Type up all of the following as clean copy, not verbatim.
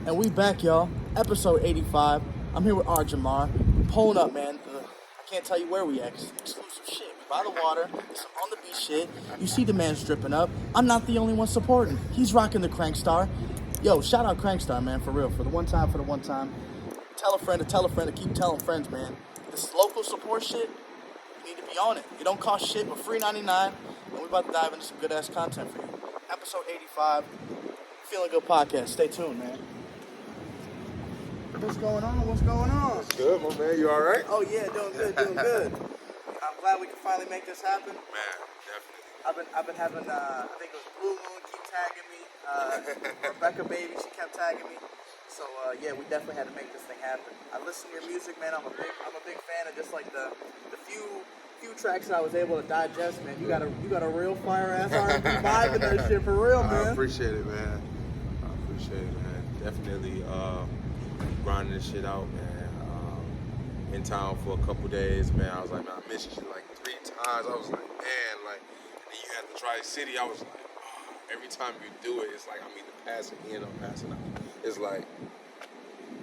And we back, y'all. Episode 85. I'm here with R Jamar. Pulling up, man. I can't tell you where we at. It's exclusive shit. We by the water. It's some on the beach shit. You see the man stripping up. I'm not the only one supporting. He's rocking the Crankstar. Yo, shout out Crankstar, man, for real. For the one time. Tell a friend to keep telling friends, man. This local support shit, you need to be on it. It don't cost shit, but free 99. And we about to dive into some good ass content for you. Episode 85. Feeling Good podcast. Stay tuned, man. What's going on? Good, my man. You all right? Oh yeah, doing good. I'm glad we can finally make this happen. Man, definitely. I've been having I think it was Blue Moon keep tagging me. Rebecca Baby, she kept tagging me. So yeah, we definitely had to make this thing happen. I listen to your music, man. I'm a big fan of just like the few tracks that I was able to digest, man. You got a real fire ass R&B vibe in that shit for real, man. I appreciate it, man. Definitely grinding this shit out, man. In town for a couple days, man. I was like, man, I missed you like 3 times. I was like, man, like, and then you had the Tri-City. I was like, oh, every time you do it, it's like I'm either passing in or passing out. It's like,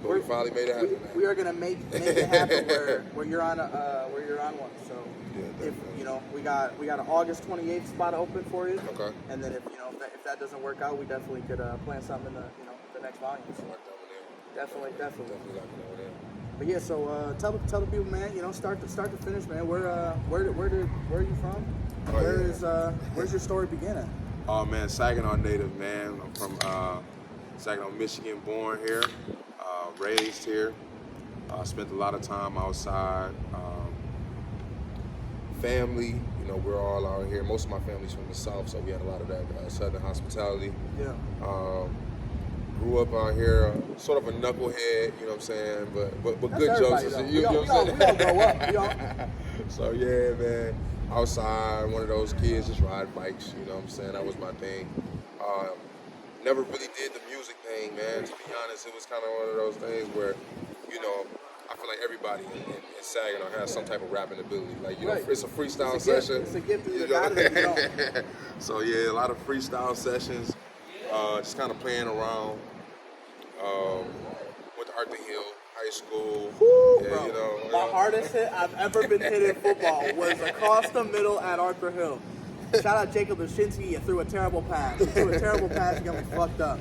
but we finally made it happen, man. We are gonna make it happen where you're on one. So yeah, if you know we got an August 28th spot open for you. Okay. And then if that doesn't work out, we definitely could plan something in the next volume. So definitely. But yeah, so tell the people, man. Start to finish, man. Where are you from? Where's your story begin at? Oh man, Saginaw native, man. I'm from Saginaw, Michigan, born here, raised here. Spent a lot of time outside. Family, we're all out here. Most of my family's from the South, so we had a lot of that Southern hospitality. Yeah. Grew up out here, sort of a knucklehead, you know what I'm saying? But good jokes. We all grow up. So yeah, man. Outside, one of those kids just ride bikes, you know what I'm saying? That was my thing. Never really did the music thing, man. To be honest, it was kind of one of those things where, I feel like everybody in Saginaw has some type of rapping ability. Like, right. It's a freestyle session. It's a gift. You So yeah, a lot of freestyle sessions. Just kind of playing around. Went to Arthur Hill High School. Woo, yeah, bro. My hardest hit I've ever been hit in football was across the middle at Arthur Hill. Shout out Jacob Lashinsky. He threw a terrible pass. He got me fucked up.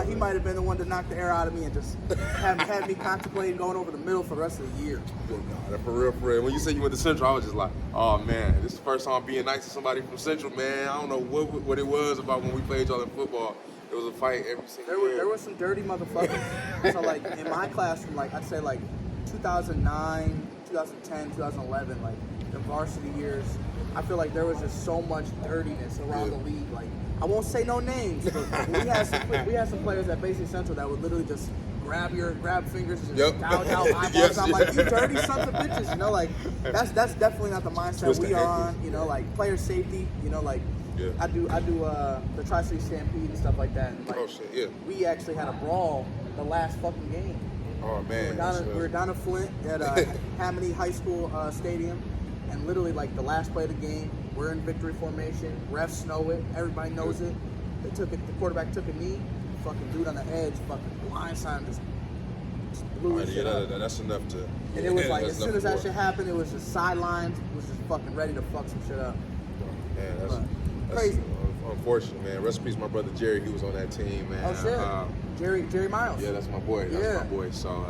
He might have been the one to knock the air out of me and just had me contemplating going over the middle for the rest of the year. No, for real. When you said you went to Central, I was just like, oh man, this is the first time being nice to somebody from Central, man. I don't know what it was about when we played y'all in football. It was a fight every single year. There was some dirty motherfuckers. So like in my class from I'd say 2009, 2010, 2011, like the varsity years, I feel like there was just so much dirtiness around the league. Like I won't say no names, but we had some players at Basic Central that would literally just grab fingers and just gouge out eyeballs. Yes. I'm like, you dirty sons of bitches, like that's definitely not the mindset we are on. Like player safety, Yeah. I do the Tri-City Stampede and stuff like that. And oh shit, yeah. We actually had a brawl the last fucking game. Oh man. We were down in Flint at Hammoney High School stadium, and literally the last play of the game, we're in victory formation. Refs know it. Everybody knows it. The quarterback took a knee. Fucking dude on the edge, fucking blindside just blew his shit up. That's enough to. And it was as soon as that shit happened, it was just sidelined. It was just fucking ready to fuck some shit up. Man, that's crazy. Unfortunate, man. Rest in peace, my brother Jerry. He was on that team, man. Oh shit. Jerry Miles. Yeah, that's my boy. That's my boy. So,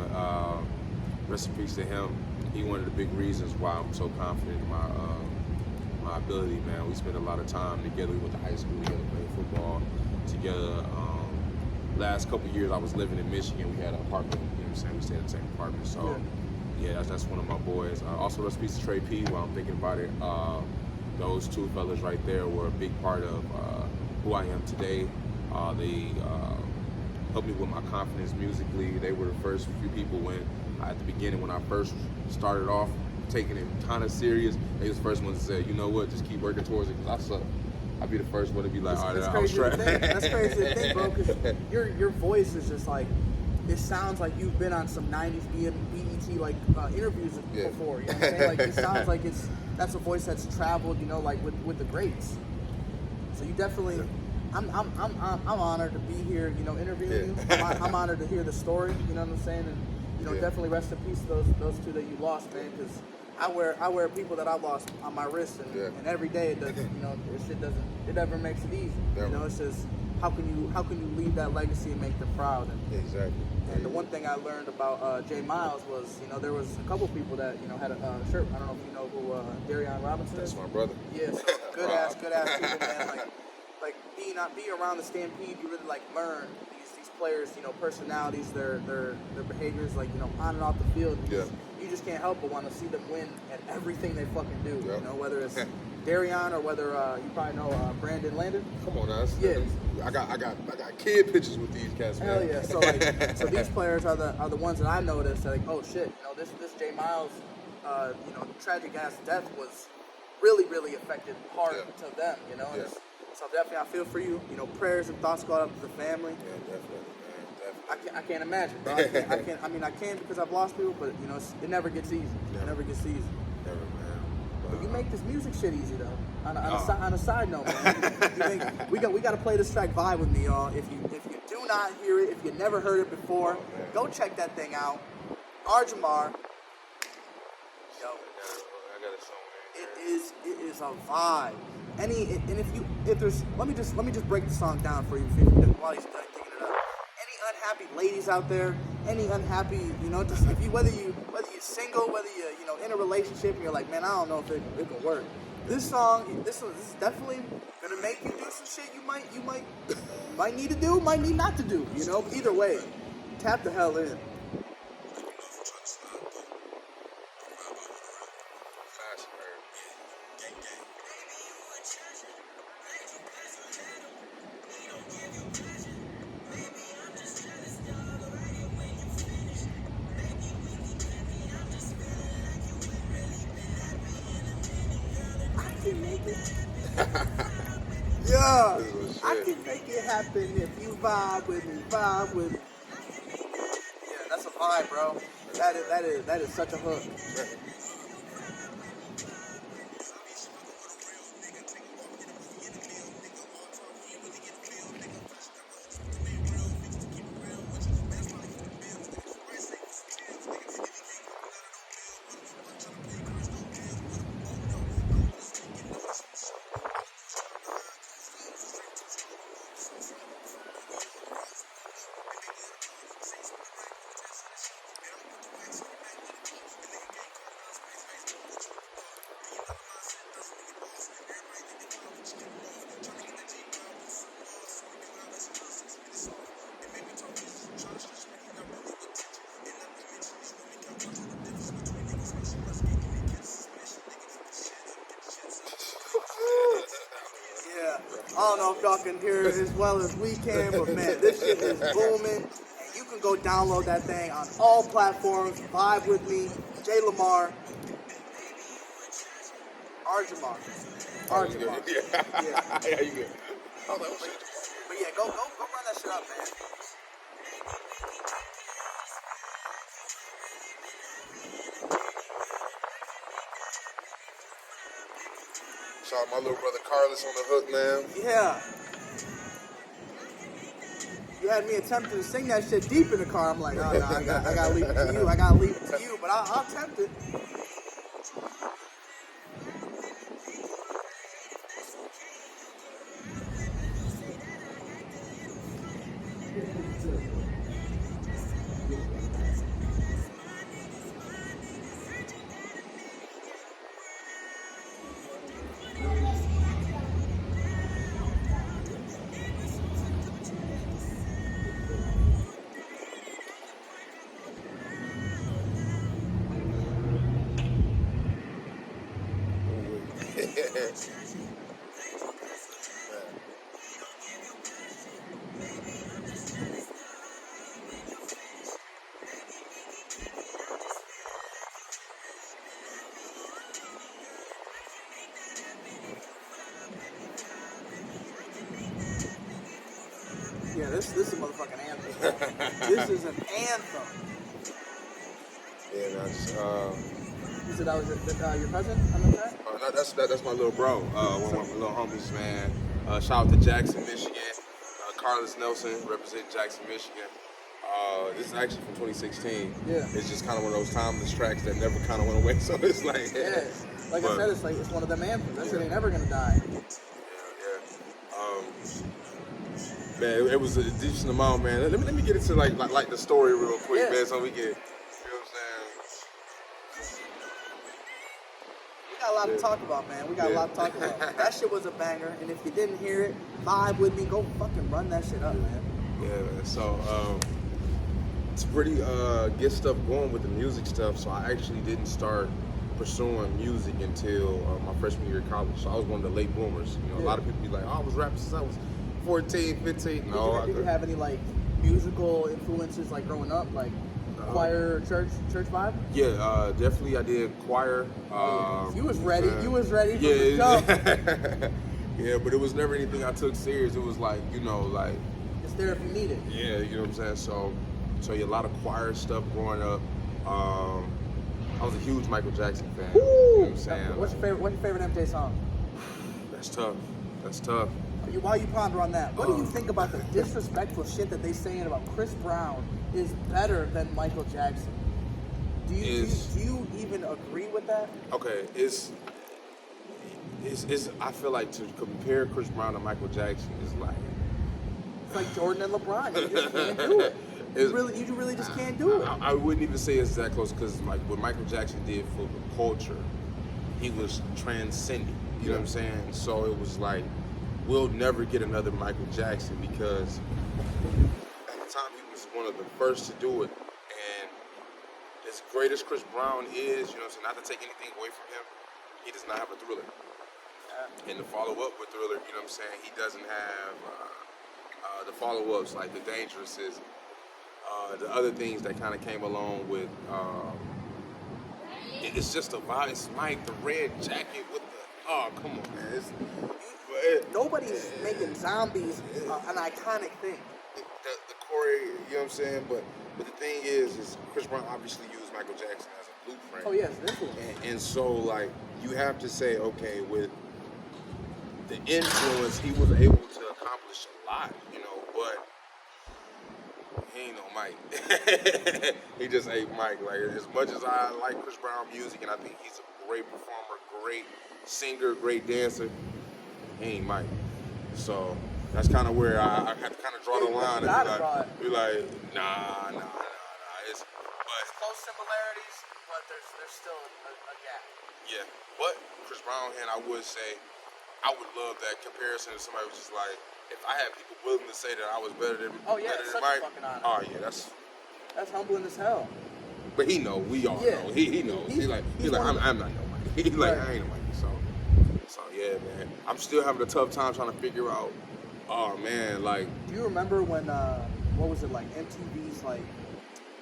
rest in peace to him. He one of the big reasons why I'm so confident in my ability, man. We spent a lot of time together. We went to high school together, played football together. Last couple of years, I was living in Michigan. We had an apartment. You know what I'm saying? We stayed in the same apartment. So, yeah, that's one of my boys. Also, rest in peace to Trey P. While I'm thinking about it. Those two fellas right there were a big part of who I am today. They helped me with my confidence musically. They were the first few people at the beginning when I first started off taking it kind of serious. They was the first ones to say, you know what, just keep working towards it because I suck. I'd be the first one to be like, all right, I was trash. That's crazy to think, bro, because your voice is just it sounds like you've been on some 90s BET interviews before. You know what I'm saying? It sounds like that's a voice that's traveled, with the greats. So you definitely, I'm honored to be here, you know, interviewing you. I'm honored to hear the story, you know what I'm saying? And, you know, definitely rest in peace to those two that you lost, man, because I wear people that I lost on my wrist, and every day it doesn't, you know, it never makes it easy. Never. You know, it's just how can you leave that legacy and make them proud? And, exactly. And the one thing I learned about Jay Miles was, you know, there was a couple people that, you know, had a shirt. I don't know if you know who Darion Robinson is. That's my brother. Yeah, so good ass people, man. Like being around the Stampede, you really like learn these players, you know, personalities, their behaviors, like, you know, on and off the field. You just can't help but want to see them win at everything they fucking do. You know, whether it's Darion or whether you probably know Brandon Landon. Come on, us. Yeah. I got kid pictures with these cats, man. Hell yeah. So these players are the ones that I noticed that, like, oh shit, you know, this Jay Miles, you know, tragic ass death was really affected hard to them, you know. And so definitely I feel for you. You know, prayers and thoughts go out to the family. Yeah, definitely, man. Definitely. I can't imagine, bro. I mean, I can because I've lost people, but you know, it never gets easy. It never gets easy. Never, man. But you make this music shit easy though. On a side note, man, we got to play this track "Vibe with Me," y'all. If you do not hear it, if you never heard it before, go check that thing out. R Jamar. Yo, I got a song. It is a vibe. Let me just break the song down for you while he's done thinking it up. Any unhappy ladies out there, any unhappy, you know, just whether you're single, whether you know in a relationship, and you're like, man, I don't know if it can work. This song, this is definitely gonna make you do some shit you might need to do, might need not to do. You know, either way, tap the hell in. Yeah, I can make it happen if you vibe with me. Yeah, that's a vibe, bro. That is such a hook. I don't know if y'all can hear it as well as we can, but man, this shit is booming. And you can go download that thing on all platforms. Vibe with me, Jay Lamar, R Jamar. R Jamar. Yeah, you good. But yeah, go run that shit up, man. Shout out my little brother Carlos on the hook, man. Yeah. You had me attempting to sing that shit deep in the car. I'm like, oh no, I gotta leave it to you. But I'll attempt it. Yeah, this is a motherfucking anthem. This is an anthem. Yeah, that's You said that was your cousin on the track? that's my little bro. One of my little homies, man. Shout out to Jackson, Michigan. Carlos Nelson representing Jackson, Michigan. This is actually from 2016. Yeah. It's just kind of one of those timeless tracks that never kind of went away. So it's like, Yeah. Like I said, it's one of them anthems. That shit ain't never gonna die. Man, it was a decent amount, man. Let me get into like the story real quick, man, so we can. You know what I'm saying? We got a lot to talk about, man. We got a lot to talk about. That shit was a banger, and if you didn't hear it, vibe with me. Go fucking run that shit up, man. Yeah, man. So it's pretty get stuff going with the music stuff. So I actually didn't start pursuing music until my freshman year of college. So I was one of the late bloomers. You know, a lot of people be like, "Oh, I was rapping since I was 14, 15." No, did you have any like musical influences like growing up, like choir, church vibe? Yeah, definitely. I did choir. You was ready. You was ready from Yeah, the jump. yeah, but it was never anything I took serious. It was like, you know, like it's there if you need it. Yeah, you know what I'm saying. So yeah, a lot of choir stuff growing up. I was a huge Michael Jackson fan. Woo! You know what I'm saying? What's your favorite MJ song? That's tough. That's tough. While you ponder on that, what do you think about the disrespectful shit that they saying about Chris Brown is better than Michael Jackson? Do you even agree with that? Okay, it's I feel like to compare Chris Brown to Michael Jackson is like it's like Jordan and LeBron. You just can't do it. You really just can't do it. I wouldn't even say it's that close because like what Michael Jackson did for the culture, he was transcending. You know what I'm saying? So it was like we'll never get another Michael Jackson because at the time he was one of the first to do it. And as great as Chris Brown is, you know what I'm saying, not to take anything away from him, he does not have a Thriller. And the follow-up with Thriller, you know what I'm saying, he doesn't have the follow-ups like The Dangerouses, the other things that kind of came along with, it's just a vibe. It's Mike, the red jacket with the, oh, come on, man. Nobody's making zombies an iconic thing. The Corey, you know what I'm saying? But the thing is Chris Brown obviously used Michael Jackson as a blueprint. Oh, yes, this one. And so, like, you have to say, okay, with the influence, he was able to accomplish a lot, you know, but he ain't no Mike. He just ain't Mike. Like, as much as I like Chris Brown music, and I think he's a great performer, great singer, great dancer, he ain't Mike. So that's kind of where I had to kind of draw the line and be like, nah. It's close similarities, but there's still a gap. Yeah, but Chris Brown, and I would say, I would love that comparison if somebody was just like, if I had people willing to say that I was better than better than Mike. Fucking honor. Oh yeah, that's humbling as hell. But he know, we all know. He knows. He's like I'm not no Mike. He's like I ain't no Mike. So yeah, man. I'm still having a tough time trying to figure out. Oh man, like. Do you remember when what was it like MTV's like?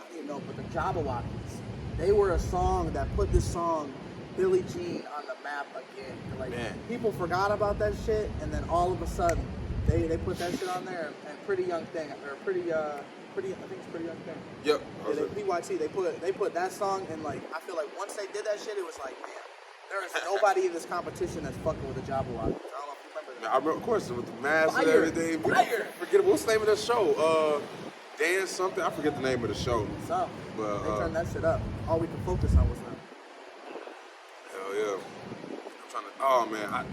I don't know, but the Jabberwockies, they were a song that put this song Billie Jean on the map again. Like people forgot about that shit, and then all of a sudden they put that shit on there. And Pretty Young Thing, or pretty I think it's Pretty Young Thing. Yep. Yeah, PYT, they put that song, and like I feel like once they did that shit, it was like, man, there is nobody in this competition that's fucking with the Jabberwockies. I don't know if you remember that. I remember, of course, with the mask and everything. Forget what's the name of the show? Dance something. I forget the name of the show. So, but they turned that shit up. All we could focus on was them. Hell yeah. I'm trying to. Oh man,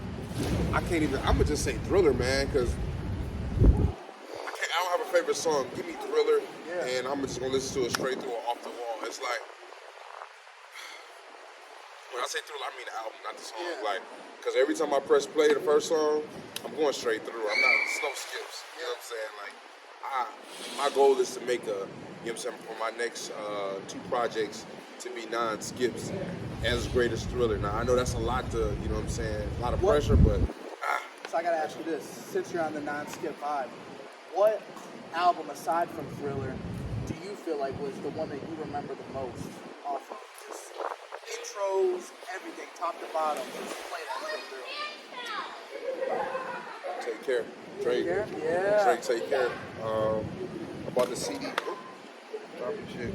I can't even. I'm gonna just say Thriller, man, because I don't have a favorite song. Give me Thriller, and I'm just gonna listen to it straight through or off the wall. It's like when I say Thriller, I mean the album, not the song. Like, because every time I press play the first song, I'm going straight through. I'm not slow skips. You know what I'm saying? Like, my goal is to make a, you know what I'm saying, for my next 2 projects to be non-skips as great as Thriller. Now, I know that's a lot to, you know what I'm saying, a lot of pressure, but. So I gotta ask you this, since you're on the non-skip vibe, what album aside from Thriller do you feel like was the one that you remember the most off of? Just intros, everything, top to bottom, just play that shit through. Take Care. Take Care? Yeah. Drake, Take Care. I bought the CD. Dropping shit.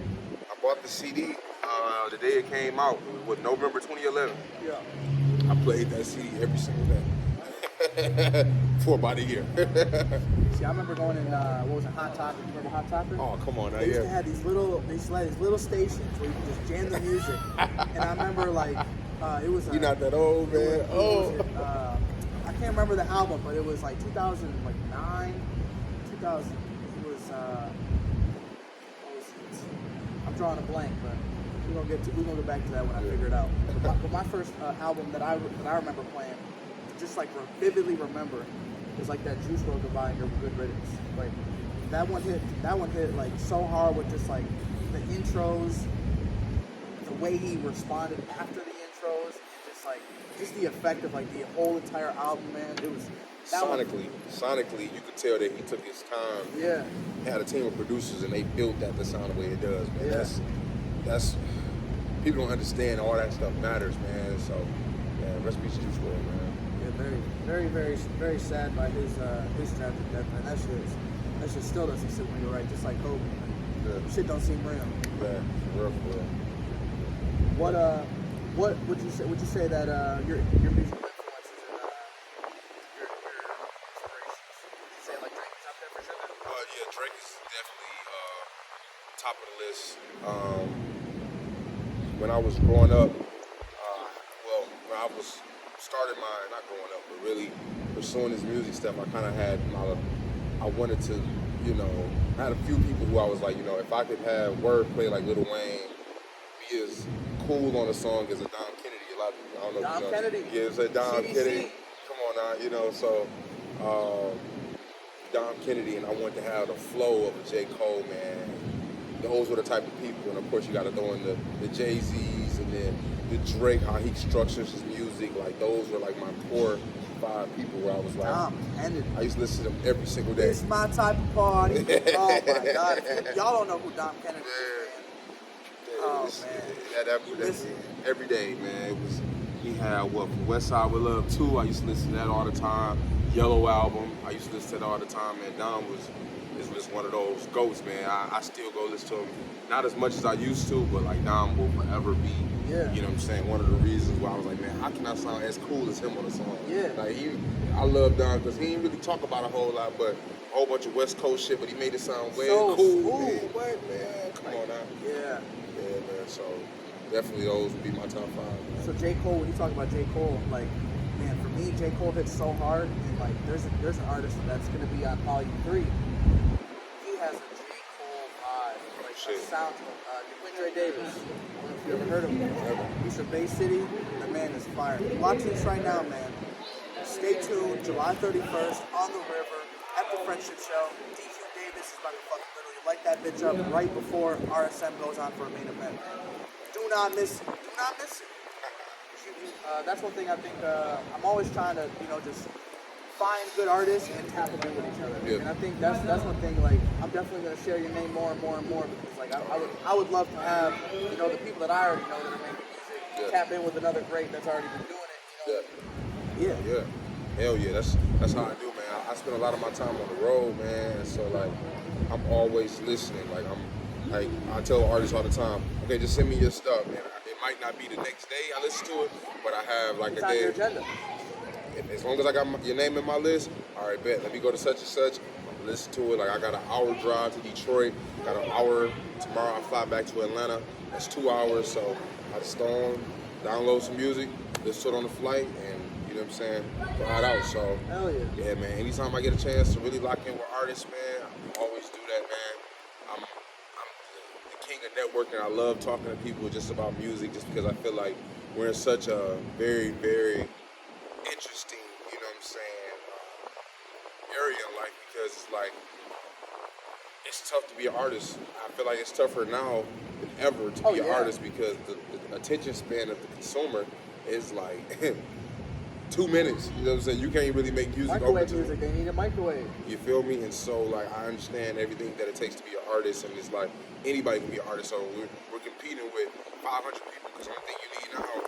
I bought the CD the day it came out, with November 2011. Yeah. I played that CD every single day. for about a year. See, I remember going in, what was it, Hot Topic? Remember Hot Topic? Oh, come on now, They used to yeah. have these little stations where you could just jam the music. And I remember, like, it was... You're not that old, man. I can't remember the album, but it was like 2009, 2000. It was, what was it? I'm drawing a blank, but we're gonna get back to that when I figure it out. But my first album that I remember playing, just like vividly remember, was like that Juice WRLD Goodbye and Your Good Riddance. Like that one hit like so hard with just like the intros, the way he responded after the intros, and just the effect of like the whole entire album, man. It was sonically, you could tell that he took his time. Yeah. Had a team of producers and they built that to sound the way it does, man. Yeah. That's people don't understand all that stuff matters, man. So, yeah, rest in peace, Juice WRLD, man. Yeah, very, very, very sad by his tragic death, man. That shit still doesn't sit with you right, just like Kobe. Yeah. Shit don't seem real. Yeah, for real. What would you say? Would you say that your musical influences and your inspirations? Would you say like Drake is up there for sure? Yeah, Drake is definitely top of the list. When I was growing up, when I was started not growing up, but really pursuing this music stuff, I kind of had I wanted to, I had a few people who I was like, if I could have wordplay like Lil Wayne, be as cool on a song as a Dom Kennedy. A lot of people, I don't know Dom if you know. Kennedy. Yeah, it's a Dom CDC. Kennedy. Come on now, so Dom Kennedy, and I wanted to have the flow of a J. Cole, man. Those were the type of people, and of course you got to throw in the Jay-Z's and then the Drake, how he structures his music. Like those were like my core 5 people where I was like, Dom Kennedy. I used to listen to them every single day. It's my type of party. Oh my God! Y'all don't know who Dom Kennedy is, man. Oh man. That every day, man. He had from West Side with Love 2. I used to listen to that all the time. Yellow Album, I used to listen to that all the time. And Dom is just one of those goats, man. I still go listen to him, not as much as I used to, but like Dom will forever be. Yeah. You know what I'm saying? One of the reasons why I was like, man, how can I sound as cool as him on a song? Yeah. Like I love Dom because he didn't really talk about a whole lot, but a whole bunch of West Coast shit, but he made it sound way So cool. smooth. Man. What, man? Come on now. Yeah. Yeah, man. So definitely those would be my top 5. Man. So J. Cole, when you talk about J. Cole, like, man, for me, J. Cole hits so hard, and like, there's an artist that's gonna be on Volume 3. He has a J. Cole vibe, like a sound. Dre Davis. I don't know if you ever heard of him. He's from Bay City. The man is fire. Watch this right now, man. Stay tuned. July 31st on the river at the Friendship Show. DQ Davis is about to fucking literally light that bitch up right before RSM goes on for a main event. Do not miss it. Do not miss it. That's one thing I think I'm always trying to, just find good artists and tap them in with each other. Yeah. And I think that's one thing, like, I'm definitely going to share your name more and more and more because, like, I would love to have, the people that I already know that are making music tap in with another great that's already been doing it, Yeah. Hell yeah, that's how I do, man. I spend a lot of my time on the road, man, and so, like, I'm always listening. Like, I tell artists all the time, okay, just send me your stuff, man. It might not be the next day I listen to it, but I have, like, it's a on day. Your agenda. As long as I got your name in my list, all right, bet. Let me go to such and such. Listen to it. Like I got an hour drive to Detroit. Got an hour tomorrow. I fly back to Atlanta. That's 2 hours. So I just download some music, listen to it on the flight, and you know what I'm saying, ride out. So hell yeah. Yeah, man. Anytime I get a chance to really lock in with artists, man, I always do that, man. I'm the king of networking. I love talking to people just about music, just because I feel like we're in such a very, very interesting, you know what I'm saying, area in life, because it's like, it's tough to be an artist. I feel like it's tougher now than ever to be an artist because the attention span of the consumer is like 2 minutes. You know what I'm saying? You can't really make music microwave music. They need a microwave. You feel me? And so, like, I understand everything that it takes to be an artist, and it's like anybody can be an artist. So we're competing with 500 people because the only thing you need now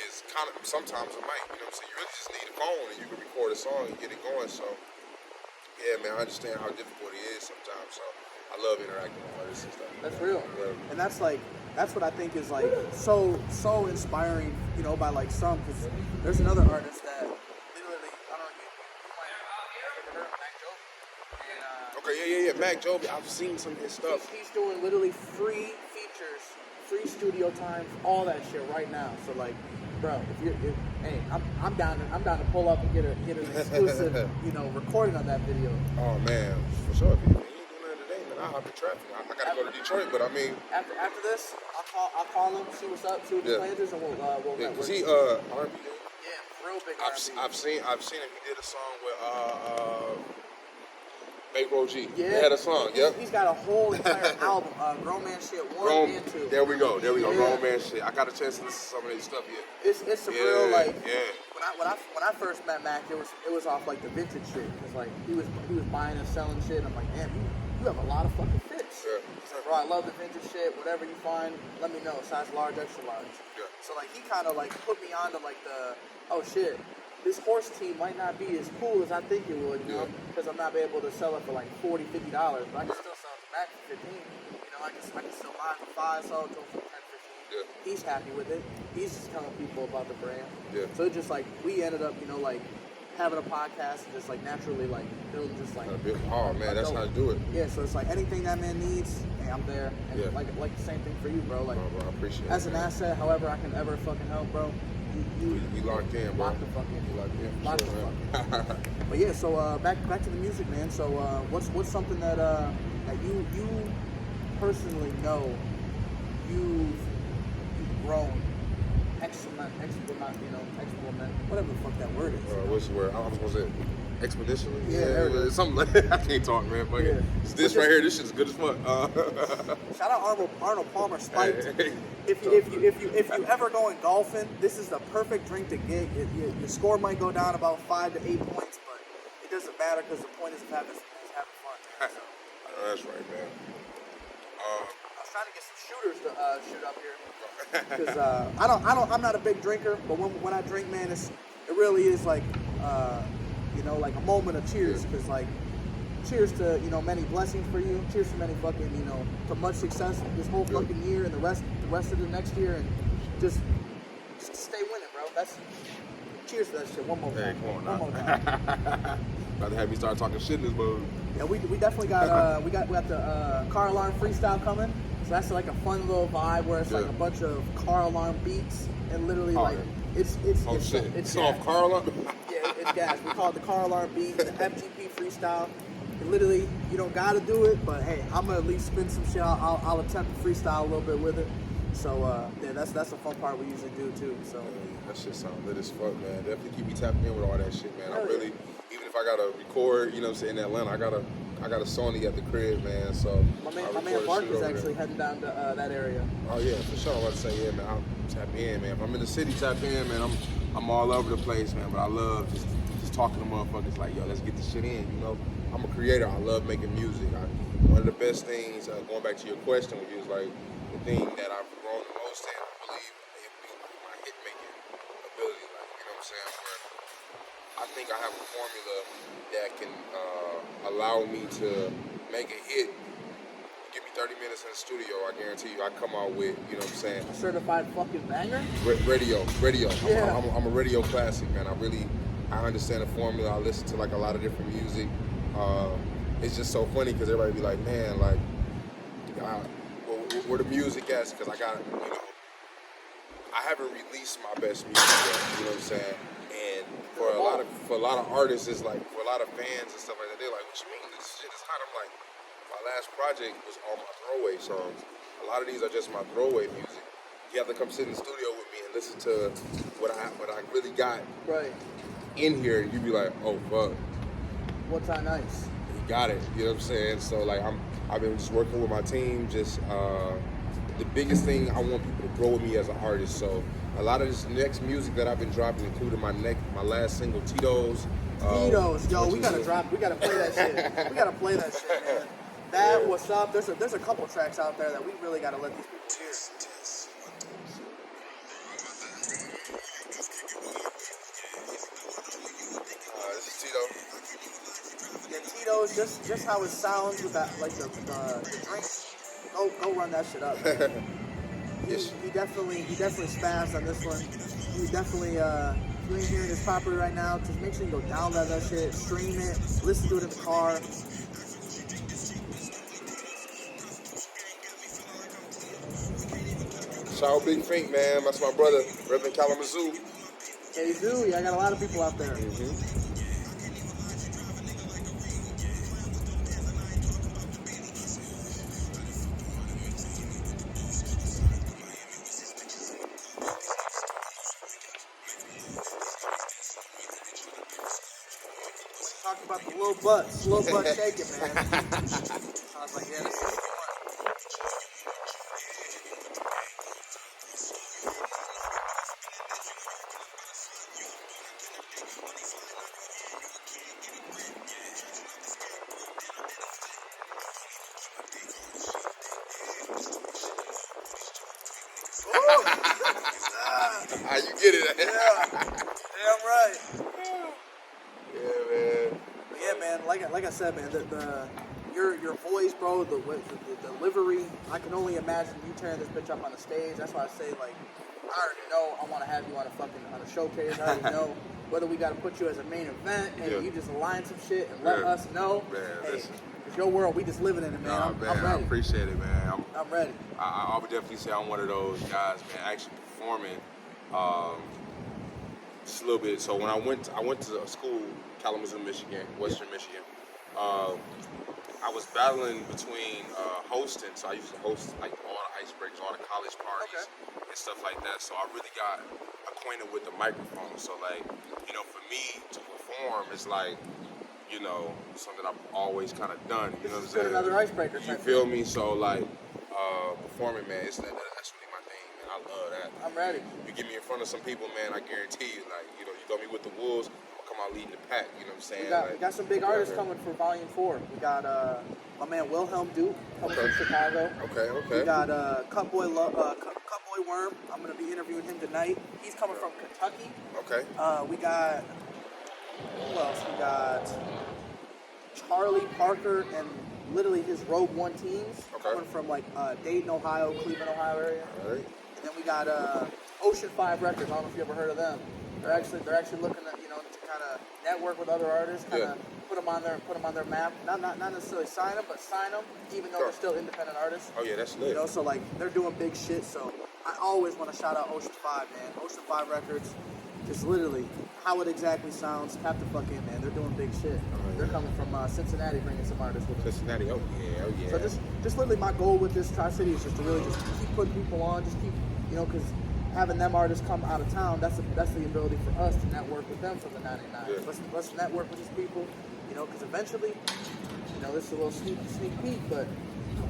is kind of sometimes a mic. You know what I'm saying? You really just need a phone and you can record a song and get it going. So yeah, man, I understand how difficult it is sometimes. So I love interacting with artists and stuff. That's real. Yeah. And that's what I think is like so inspiring, by like some, because there's another artist that literally, I don't know, Yeah. Mac Joby, I've seen some of his stuff. He's doing literally free features, free studio times, all that shit right now. So like, bro, hey, I'm down to pull up and get an exclusive, recording on that video. Oh man, for sure. If you ain't doing nothing today, man, I'll hop in traffic. I gotta go to Detroit, but I mean, after this, I'll call him, see what's up, see what his plans is, and we'll yeah, cause he R&B. Yeah, real big R&B. I've seen him. He did a song with Bankroll G. Yeah, they had a song. Yep. He's got a whole entire album, Grown Man Shit 1 and 2. There we go. Yeah. Grown Man Shit. I got a chance to listen to some of his stuff yet. It's some real like. Yeah. When I first met Mac, it was off like the vintage shit. Cause like he was buying and selling shit. And I'm like, damn, you have a lot of fucking fits. Yeah. He's like, bro, I love the vintage shit. Whatever you find, let me know. Size large, extra large. Yeah. So like he kind of like put me onto like oh shit, this horse team might not be as cool as I think it would, you know, because I'm not able to sell it for like $40, $50, but I can still sell it to Mac for 15. I can still buy it for 5, sell it to him for 10, 15. Yeah. He's happy with it. He's just telling people about the brand. Yeah. So it's just like we ended up, like having a podcast and just like naturally like building just like. Oh man, that's how to do it. Yeah. So it's like anything that man needs, hey, I'm there. And yeah. like the same thing for you, bro. Like, bro, I appreciate as it. an asset, however I can ever fucking help, bro. You locked in, bro. Locked the fuck in. You locked in. Locked the fuck in. But yeah, so back to the music, man. So what's something that you personally know you've grown exponent, whatever the fuck that word is. What's the word? I was gonna say exponentially. Yeah, something like that. I can't talk, man. But yeah. This right here, this shit's good as fuck. Shout out Arnold Palmer Spiked. If you ever going golfing, this is the perfect drink to get. Your score might go down about 5 to 8 points, but it doesn't matter because the point is having fun. So. That's right, man. I was trying to get some shooters to shoot up here because I'm not a big drinker, but when I drink, man, it really is like like a moment of cheers because like cheers to many blessings for you, cheers to many fucking to much success this whole fucking year and the rest of the next year, and just stay winning, bro. That's cheers to that shit. One more time. Come on, one more time. About to have me start talking shit in this mode. Yeah, we definitely got we got the car alarm freestyle coming. So that's like a fun little vibe where it's like a bunch of car alarm beats and literally like it's off car alarm. Yeah, it's gas. We call it the car alarm beat, the FGP freestyle. And literally, you don't gotta do it, but hey, I'm gonna at least spin some shit. I'll attempt to freestyle a little bit with it. So yeah, that's the fun part we usually do too. So that shit sounds lit as fuck, man. Definitely keep me tapped in with all that shit, man. I really, even if I gotta record, in Atlanta, I got a Sony at the crib, man. So my man Mark is actually heading down to that area. Oh yeah, for sure. I was about to say, yeah, man. I'll tap in, man. If I'm in the city, tap in, man. I'm all over the place, man. But I love just talking to motherfuckers like, yo, let's get this shit in. I'm a creator. I love making music. One of the best things, going back to your question, which is like the thing that I've grown the most in, I believe, it would be like my hit making ability. Like, you know what I'm saying? Where I think I have a formula that can allow me to make a hit. Give me 30 minutes in the studio, I guarantee you I come out with, you know what I'm saying? A certified fucking banger? Radio. Yeah. I'm a radio classic, man. I understand the formula. I listen to like a lot of different music. It's just so funny because everybody be like, man, like, where the music at? Because I got, I haven't released my best music yet, you know what I'm saying? And for a lot of artists, it's like, for a lot of fans and stuff like that, they're like, what you mean? This shit is hot. I'm like, my last project was all my throwaway songs. A lot of these are just my throwaway music. You have to come sit in the studio with me and listen to what I really got in here, and you be like, oh fuck. What's that nice? You got it. You know what I'm saying? So like I've been just working with my team. Just the biggest thing, I want people to grow with me as an artist. So a lot of this next music that I've been dropping, including my last single, Tito's. Yo, we gotta play that shit. We gotta play that shit, man. That what's up? There's a couple tracks out there that we really gotta let these people hear. This is Tito. Yeah, Tito's just how it sounds with that, like the drinks. Go run that shit up. He definitely spazzed on this one. He definitely if you ain't hearing this properly right now, just make sure you go download that shit, stream it, listen to it in the car. Shout out Big Fink, man. That's my brother, Reverend Kalamazoo. Hey, Zoo, yeah, I got a lot of people out there. Talking about the slow butt shaking, man. I was like, yeah, this is fun. How you get it? Yeah, damn right. Yeah, man. But yeah, man. Like I said, man. Your voice, bro. The delivery. I can only imagine you tearing this bitch up on the stage. That's why I say, like, I already know I want to have you on a showcase. I already know whether we got to put you as a main event. Hey, you just align some shit and let us know. Man, hey, listen. it's your world. We just living in it, man. I'm ready. I appreciate it, man. I'm ready. I would definitely say I'm one of those guys, man. Actually performing. Just a little bit. So when I went to a school, Kalamazoo, Michigan, Western Michigan. I was battling between hosting. So I used to host like all the icebreakers, all the college parties, and stuff like that. So I really got acquainted with the microphone. So like, for me to perform, it's like, something I've always kind of done. You know what I'm saying? Another icebreaker. You feel me? So like, performing, man, that's really my thing, man. I love that. I'm ready. You get me in front of some people, man, I guarantee you, like, you throw me with the wolves, I'll come out leading the pack. You know what I'm saying? We got some big artists coming for Volume 4. We got my man Wilhelm Duke coming from Chicago. Okay. We got Cutboy Worm. I'm gonna be interviewing him tonight. He's coming from Kentucky. Okay. We got who else? We got Charlie Parker and literally his Rogue One teams coming from like Dayton, Ohio, Cleveland, Ohio area. All right. And then we got Ocean 5 Records. I don't know if you ever heard of them. They're actually looking at to kind of network with other artists, kind of put them on their map. Not necessarily sign them, but sign them, even though they're still independent artists. Oh yeah, that's lit. So like they're doing big shit. So I always want to shout out Ocean 5, man. Ocean 5 Records, just literally how it exactly sounds. Tap the fuck in, man. They're doing big shit. They're coming from Cincinnati, bringing some artists with them. Cincinnati, oh yeah. So just literally my goal with this Tri-City is just to really just keep putting people on, just keep, because having them artists come out of town, that's the ability for us to network with them from the 99. Yeah. Let's network with these people, because eventually, this is a little sneak peek, but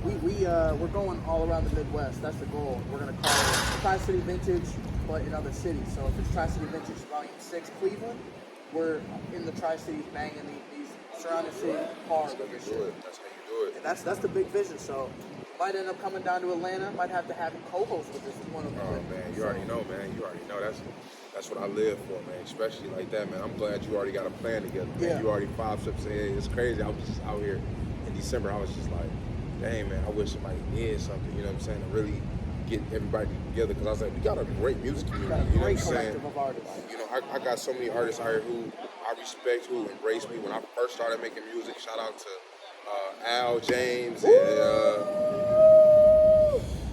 we're going all around the Midwest. That's the goal. We're gonna call it Tri-City Vintage, but in other cities. So if it's Tri-City Vintage Volume 6 Cleveland, we're in the Tri-Cities banging these surrounding city hard with this shit. That's how you do it. And that's the big vision. So might end up coming down to Atlanta. Might have to have him co-host with this one of them. Oh man, you already know, man. You already know. That's what I live for, man. Especially like that, man. I'm glad you already got a plan together, man. Yeah. You already 5 steps ahead. It's crazy. I was just out here in December. I was just like, dang, man. I wish somebody did something. You know what I'm saying? To really get everybody together, because I was like, we got a great music community. You know what I'm saying? Of artists. I got so many artists out here who I respect, who embraced me when I first started making music. Shout out to Al James and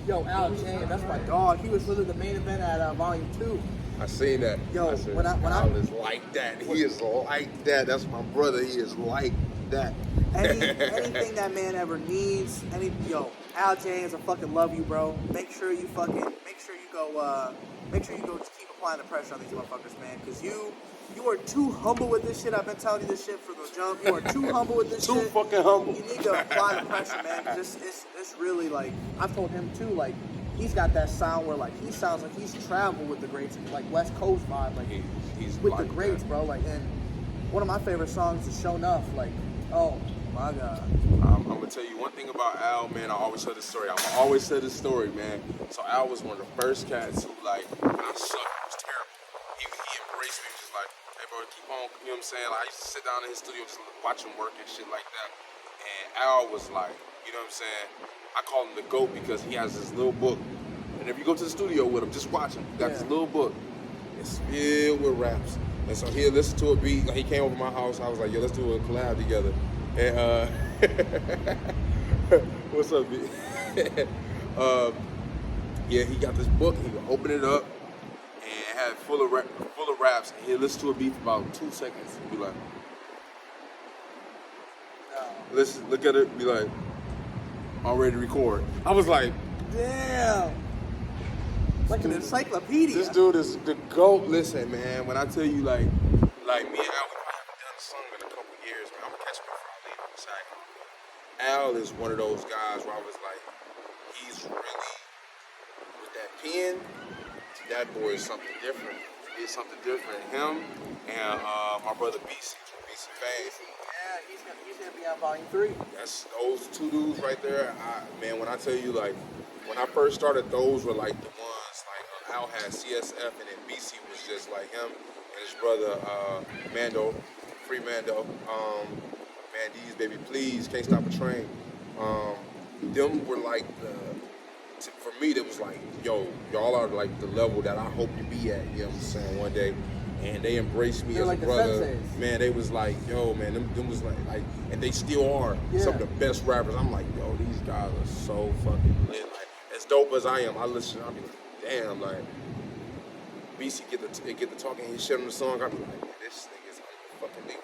Yo, Al James, that's my dog. He was literally the main event at Volume 2. I seen that. Yo, I said, when Al is like that. He is like that. That's my brother. He is like that. Anything that man ever needs, Al James, I fucking love you, bro. Make sure you go just keep applying the pressure on these motherfuckers, man, because you are too humble with this shit. I've been telling you this shit for the jump. You are too humble with this shit. Too fucking humble. You need to apply the pressure, man, because it's really, like, I've told him too, like, he's got that sound where, like, he sounds like he's traveled with the greats, like West Coast vibe, like, he's with like the greats, that. Bro, like, and one of my favorite songs is Show Enough, like, oh my God. I'm gonna tell you one thing about Al, man. I always tell this story. Man. So Al was one of the first cats who, like, when I sucked, it was terrible. He embraced me, just like, hey bro, keep on. You know what I'm saying? Like, I used to sit down in his studio, just watch him work and shit like that. And Al was like, you know what I'm saying? I call him the GOAT because he has this little book. And if you go to the studio with him, just watch him. He got this little book. It's filled with raps. And so he'll listen to a beat. Like, he came over to my house. I was like, yo, let's do a collab together. And what's up, B? Yeah, he got this book. He would open it up and have full of raps. And he'd listen to a beat for about 2 seconds and be like, listen, look at it, be like, I'm ready to record. I was like, damn. Like an encyclopedia. This dude is the GOAT. Listen, man, when I tell you, like me and Al, we haven't done a song in a couple years, man. I'm gonna catch him before I leave on the side. Al is one of those guys where I was like, he's really, with that pen, that boy is something different. He's something different. Him and my brother BC Fame. Yeah, he's gonna be on volume 3. That's those two dudes right there. Man, when I tell you, like, when I first started, those were like the ones, like, Al had CSF, and then BC was just like him and his brother, Mando, Free Mando, Mandy's Baby Please, Can't Stop a Train. Them were like for me, that was like, yo, y'all are like the level that I hope to be at, you know what I'm saying, one day. And they embraced me as like a brother. Senseis. Man, they was like, yo, man, them was like, and they still are some of the best rappers. I'm like, yo, these guys are so fucking lit. Like, as dope as I am, I listen, I be like, damn, like, BC get to talking, he shit on the song, I be like, man, this nigga's unfucking man.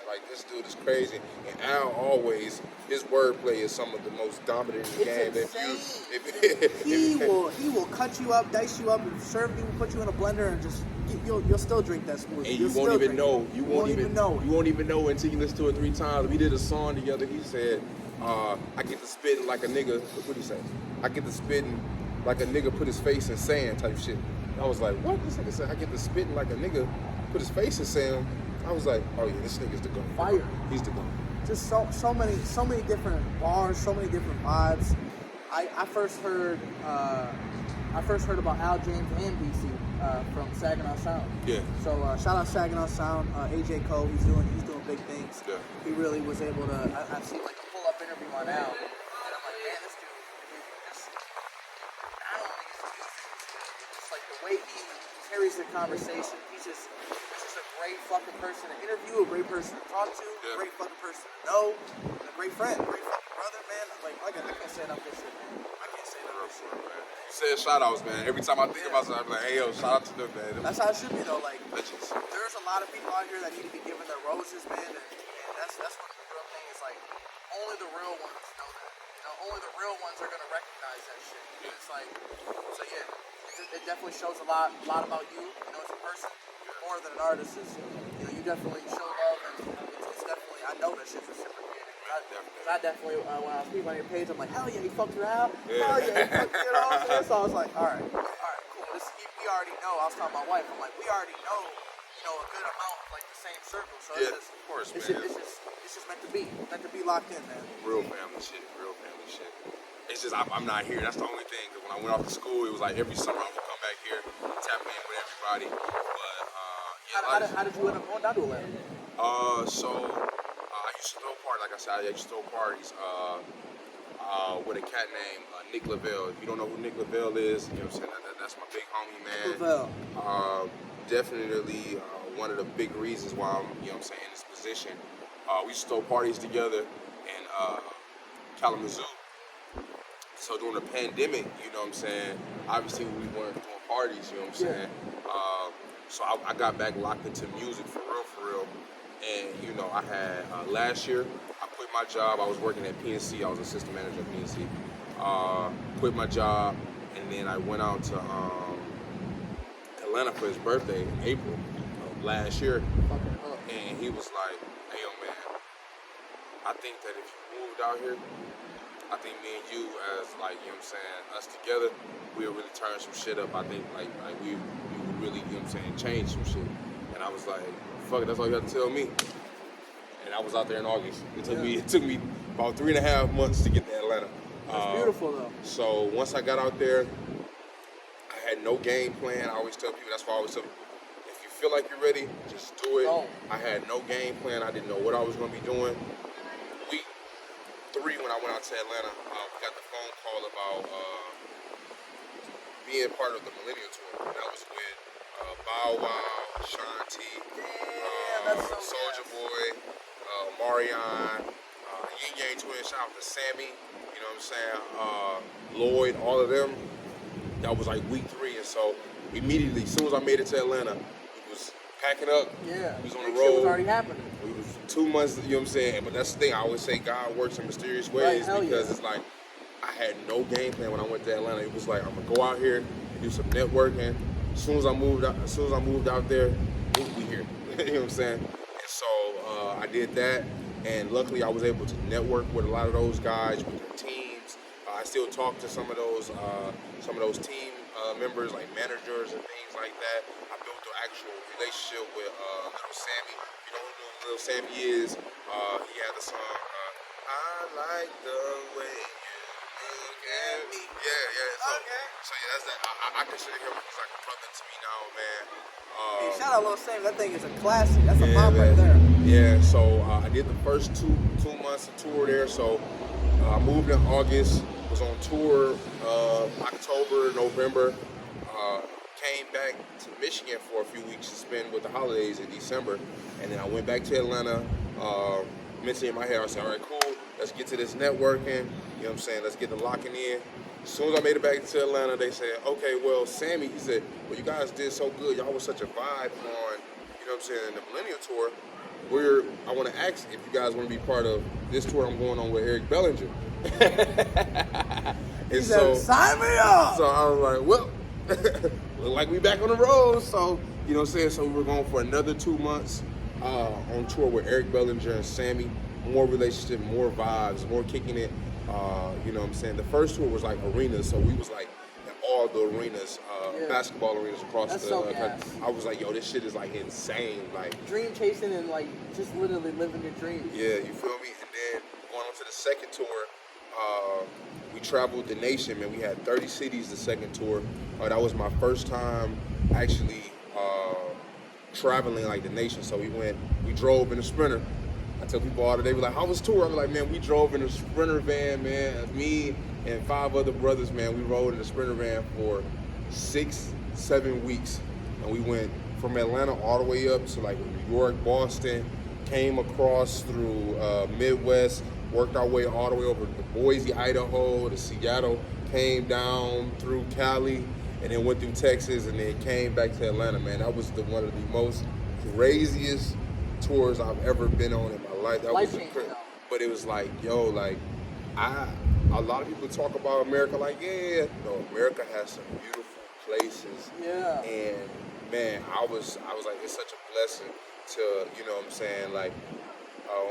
Like, this dude is crazy. And Al always, his wordplay is some of the most dominant in the game. He will cut you up, dice you up, and serve you, put you in a blender, and just you'll still drink that smoothie. And you won't even know. You won't even know. You won't even know until you listen to it 3 times. We did a song together. He said, "I get to spitting like a nigga." What did he say? I get to spitting like a nigga put his face in sand type shit. I was like, what? This nigga said, I get to spitting like a nigga put his face in sand. I was like, oh yeah, this nigga's the GOAT. Fire. He's the GOAT. Just so many different bars, so many different vibes. I first heard about Al James and BC from Saginaw Sound. Yeah. So shout out Saginaw Sound, AJ Cole. He's doing big things. Yeah. He really was able to. I've seen like a pull-up interview on Al, and I'm like, man, this dude. Not only is he just like the way he carries the conversation. He's just a great fucking person to interview, a great person to talk to, a great fucking person to know, and a great friend, a great fucking brother, man. Like I can't say enough good shit, man. I can't say enough good shit, man. You said shout outs, man. Every time I think about something, I'm like, hey, yo, shout out to them, man. That's how it should be, though. Like, Legends. there's a lot of people out here that need to be given their roses, man, and that's what the real thing is. Like, only the real ones know that. You know, only the real ones are gonna recognize that shit. And it's like, so yeah, it definitely shows a lot about you, you know, as a person, more than an artist. Is, you know, you definitely show love, and it's definitely, I know that shit's reciprocated. I definitely, when I was reading on your page, I'm like, hell yeah, he fucked her out. Hell yeah, he fucked, you know what I'm saying? So I was like, all right, cool. We already know. I was talking to my wife. I'm like, we already know, you know, a good amount of like the same circle. So yeah, of course, it's man. It's just meant to be locked in, man. Real family shit. It's just I'm not here. That's the only thing. Cause when I went off to school, it was like every summer I would come back here, tap in with everybody. But yeah. How did you end up going down to Atlanta? So I used to throw parties. Like I said, I used to throw parties with a cat named Nick Lavelle. If you don't know who Nick Lavelle is, you know what I'm saying? That's my big homie, man. Lavelle. Definitely one of the big reasons why I'm, you know what I'm saying, in this position. We used to throw parties together in Kalamazoo. So during the pandemic, you know what I'm saying, obviously we weren't throwing parties, you know what I'm saying? So I got back locked into music for real. And, you know, I had, last year, I quit my job. I was working at PNC. I was assistant manager at PNC. Quit my job, and then I went out to Atlanta for his birthday in April of last year. And he was like, hey, yo, man, I think that if you moved out here, I think me and you as, like, you know what I'm saying, us together, we'll really turn some shit up. I think, like we would really, you know what I'm saying, change some shit. And I was like, fuck it, that's all you got to tell me. And I was out there in August. It took me about 3.5 months to get to Atlanta. That's beautiful, though. So once I got out there, I had no game plan. I always tell people, that's why I always tell people, if you feel like you're ready, just do it. Oh. I had no game plan. I didn't know what I was going to be doing. Week 3, when I went out to Atlanta, we got the phone call about being part of the Millennial Tour. That was with Bow Wow, Sean T, Soulja Boy, Marion, Yin Yang Twin, shout out to Sammy, you know what I'm saying, Lloyd, all of them. that was like week 3, and so immediately, as soon as I made it to Atlanta, we was packing up. Yeah. We was on Big the shit road. was already happening. We was 2 months, you know what I'm saying? But that's the thing, I always say God works in mysterious ways, Right, because yeah. it's like, I had no game plan when I went to Atlanta. It was like, I'm gonna go out here and do some networking. As soon as I moved out there, we here. You know what I'm saying? And so I did that, and luckily I was able to network with a lot of those guys, with their teams. I still talk to some of those team members, like managers and things like that. I built an actual relationship with Little Sammy. You know who Little Sammy is? He had the song, I like the way you look at me. Yeah. So yeah, that's that. I consider him like a brother to me now, man. Hey, shout out Lil Sam. That thing is a classic. That's a pop man. right there. Yeah, so I did the first two months of tour there. So I moved in August, was on tour October, November. Came back to Michigan for a few weeks to spend with the holidays in December. And then I went back to Atlanta. Mentally in my head, I said, all right, cool, let's get to this networking. You know what I'm saying? Let's get the locking in. As soon as I made it back to Atlanta, they said, okay, well, Sammy, he said, well, you guys did so good. Y'all was such a vibe on, you know what I'm saying, the Millennial Tour. I want to ask if you guys want to be part of this tour I'm going on with Eric Bellinger. He said, sign me up! So I was like, well, look like we back on the road. So, you know what I'm saying? So we were going for another 2 months on tour with Eric Bellinger and Sammy. More relationship, more vibes, more kicking it. You know what I'm saying? The first tour was like arenas, so we was like in all the arenas, basketball arenas across the country. I was like, yo, this shit is like insane. Like dream chasing and like just literally living your dreams. Yeah, you feel me? And then going on to the second tour, we traveled the nation, man. We had 30 cities the second tour. That was my first time actually traveling like the nation. So we drove in a Sprinter. I tell people all the day, like, how was tour? I'm like, man, we drove in a Sprinter van, man. Me and 5 other brothers, man, we rode in a Sprinter van for 6-7 weeks. And we went from Atlanta all the way up to like New York, Boston, came across through Midwest, worked our way all the way over to Boise, Idaho, to Seattle, came down through Cali, and then went through Texas, and then came back to Atlanta, man. That was one of the most craziest tours I've ever been on in my life. That was crazy. But it was like, yo, like, a lot of people talk about America like, yeah, no, America has some beautiful places. Yeah. And man, I was like, it's such a blessing to, you know what I'm saying, like,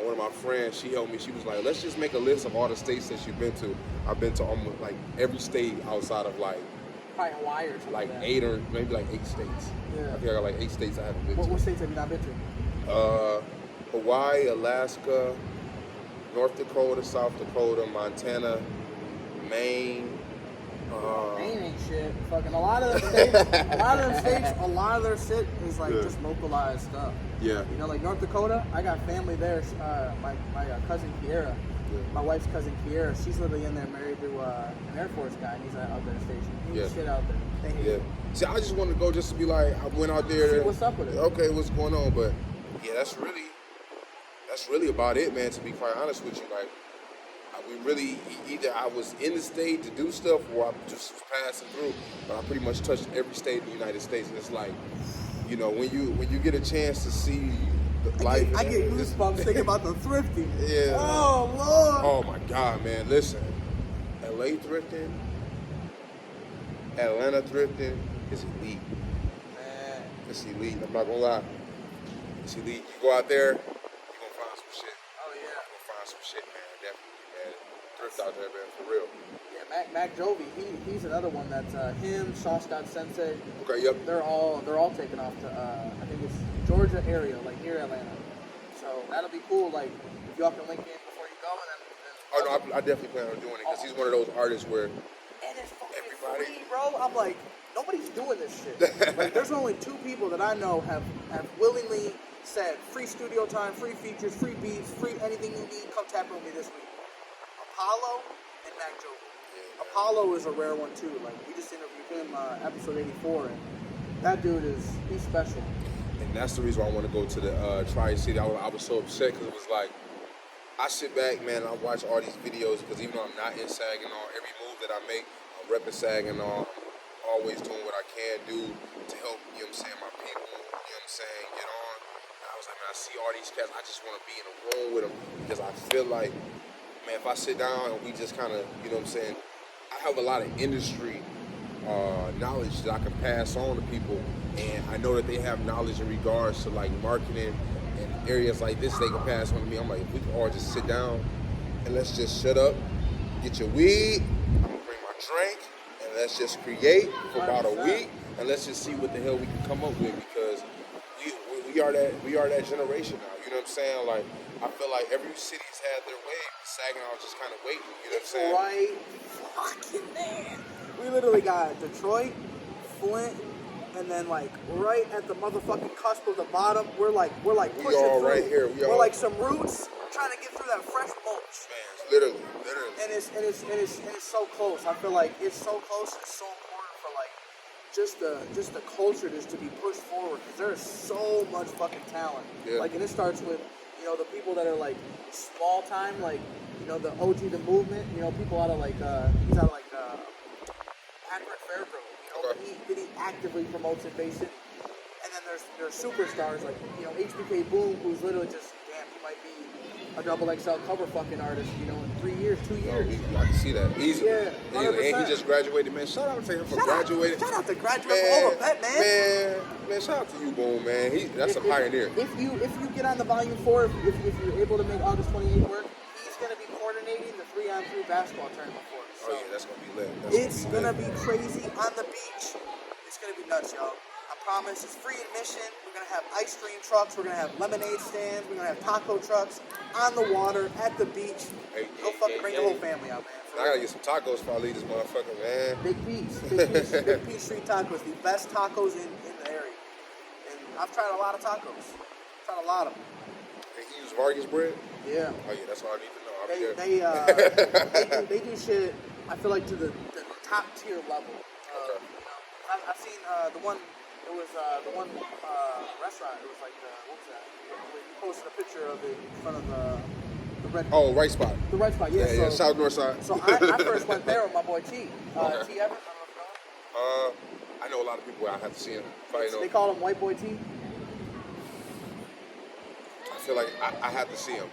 one of my friends, she helped me, she was like, let's just make a list of all the states that you've been to. I've been to almost like every state outside of like, probably Hawaii or something. Like 8 or maybe like 8 states. Yeah. I think I got like 8 states I haven't been to. What states have you not been to? Hawaii, Alaska, North Dakota, South Dakota, Montana, Maine. Maine ain't shit. Fucking a lot of them states, a lot of their shit is like just localized stuff. Yeah. You know, like North Dakota, I got family there. My cousin Kiera, my wife's cousin Kiera, she's literally in there married to an Air Force guy, and he's out there station. He's shit out there. They hate it. See, I just wanted to go just to be like, I went out there. See what's up with it. Okay, what's going on? But yeah, that's really about it, man. To be quite honest with you, like, we really either I was in the state to do stuff or I just was passing through. But I pretty much touched every state in the United States, and it's like, you know, when you get a chance to see the life. I get goosebumps thinking about the thrifting. Yeah. Oh Lord. Oh my God, man! Listen, LA thrifting, Atlanta thrifting is elite. Man, it's elite. I'm not gonna lie. It's elite. You go out there, you're gonna find some shit. Oh yeah. You're gonna find some shit, man. Definitely, man. Thrift out there, man, for real. Yeah, Mac Jovi, he's another one that's him, Sean Scott Sensei. Okay, yep. They're all taking off to I think it's Georgia area, like near Atlanta. So that'll be cool. Like if y'all can link in before you go, and then oh no, I definitely plan on doing it because he's one of those artists where and it's fucking free, bro. I'm like, nobody's doing this shit. Like there's only 2 people that I know have willingly said free studio time, free features, free beats, free anything you need. Come tap with me this week. Apollo and Mac Jovi. Yeah. Apollo is a rare one too. Like we just interviewed him episode 84, and that dude he's special. And that's the reason why I want to go to the Tri-City. I was so upset because it was like, I sit back, man, and I watch all these videos because even though I'm not in Saginaw, every move that I make, I'm repping Saginaw, always doing what I can do to help, you know what I'm saying, my people, you know what I'm saying, get on. And I was like, man, I see all these cats, I just want to be in a room with them because I feel like, man, if I sit down and we just kind of, you know what I'm saying, I have a lot of industry knowledge that I can pass on to people, and I know that they have knowledge in regards to like marketing and areas like this they can pass on to me. I'm like, if we can all just sit down and let's just shut up, get your weed, I'm gonna bring my drink, and let's just create for about a week, and let's just see what the hell we can come up with, because we are that generation now. You know what I'm saying? Like, I feel like every city's had their way. Saginaw just kind of waiting. You know what I'm saying? Right fucking there. We literally got Detroit, Flint, and then like right at the motherfucking cusp of the bottom, we're like pushing all through. right here. We're like some roots trying to get through that fresh mulch. Man, literally. And it's so close. I feel like it's so close. It's so important for like just the culture just to be pushed forward, because there's so much fucking talent. Yeah. Like, and it starts with, you know, the people that are like small time, like, you know, the OG the movement. You know, people out of like he's out of like Akron Fairgrove. You know, Okay. but he actively promotes it, basically. And then there's superstars like, you know, HBK Boom, who's literally just, damn, he might be a XXL cover fucking artist, you know, in 3 years, 2 years. Oh, I can see that easily. Yeah, 100%. And he just graduated, man. Shout out to him for graduating. Shout out to graduating for that, man. Man, shout out to you, Boom, man. That's a pioneer. If you get on the volume 4, if you're able to make August 28th work, he's gonna be coordinating the 3-on-3 basketball tournament for us. So oh yeah, that's gonna be lit. It's gonna be crazy on the beach. It's gonna be nuts, y'all. I promise. It's free admission. We're gonna have ice cream trucks. We're gonna have lemonade stands. We're gonna have taco trucks on the water at the beach. Go fucking bring the whole family out, man. I gotta get some tacos before I leave this motherfucker, man. Big Piece Street Tacos, the best tacos in the area. And I've tried a lot of tacos. Tried a lot of them. They use Vargas bread? Yeah. Oh yeah, that's all I need to know. They do shit, I feel like, to the top tier level. Okay. You know, I've seen the one restaurant. It was like what was that? You posted a picture of it in front of the red. Oh, Right Spot. The Right Spot, yeah. Yeah, South North Side. So I first went there with my boy T. Okay. T. Evans. I know a lot of people. I have to see him. They call him White Boy T. I feel like I have to see him.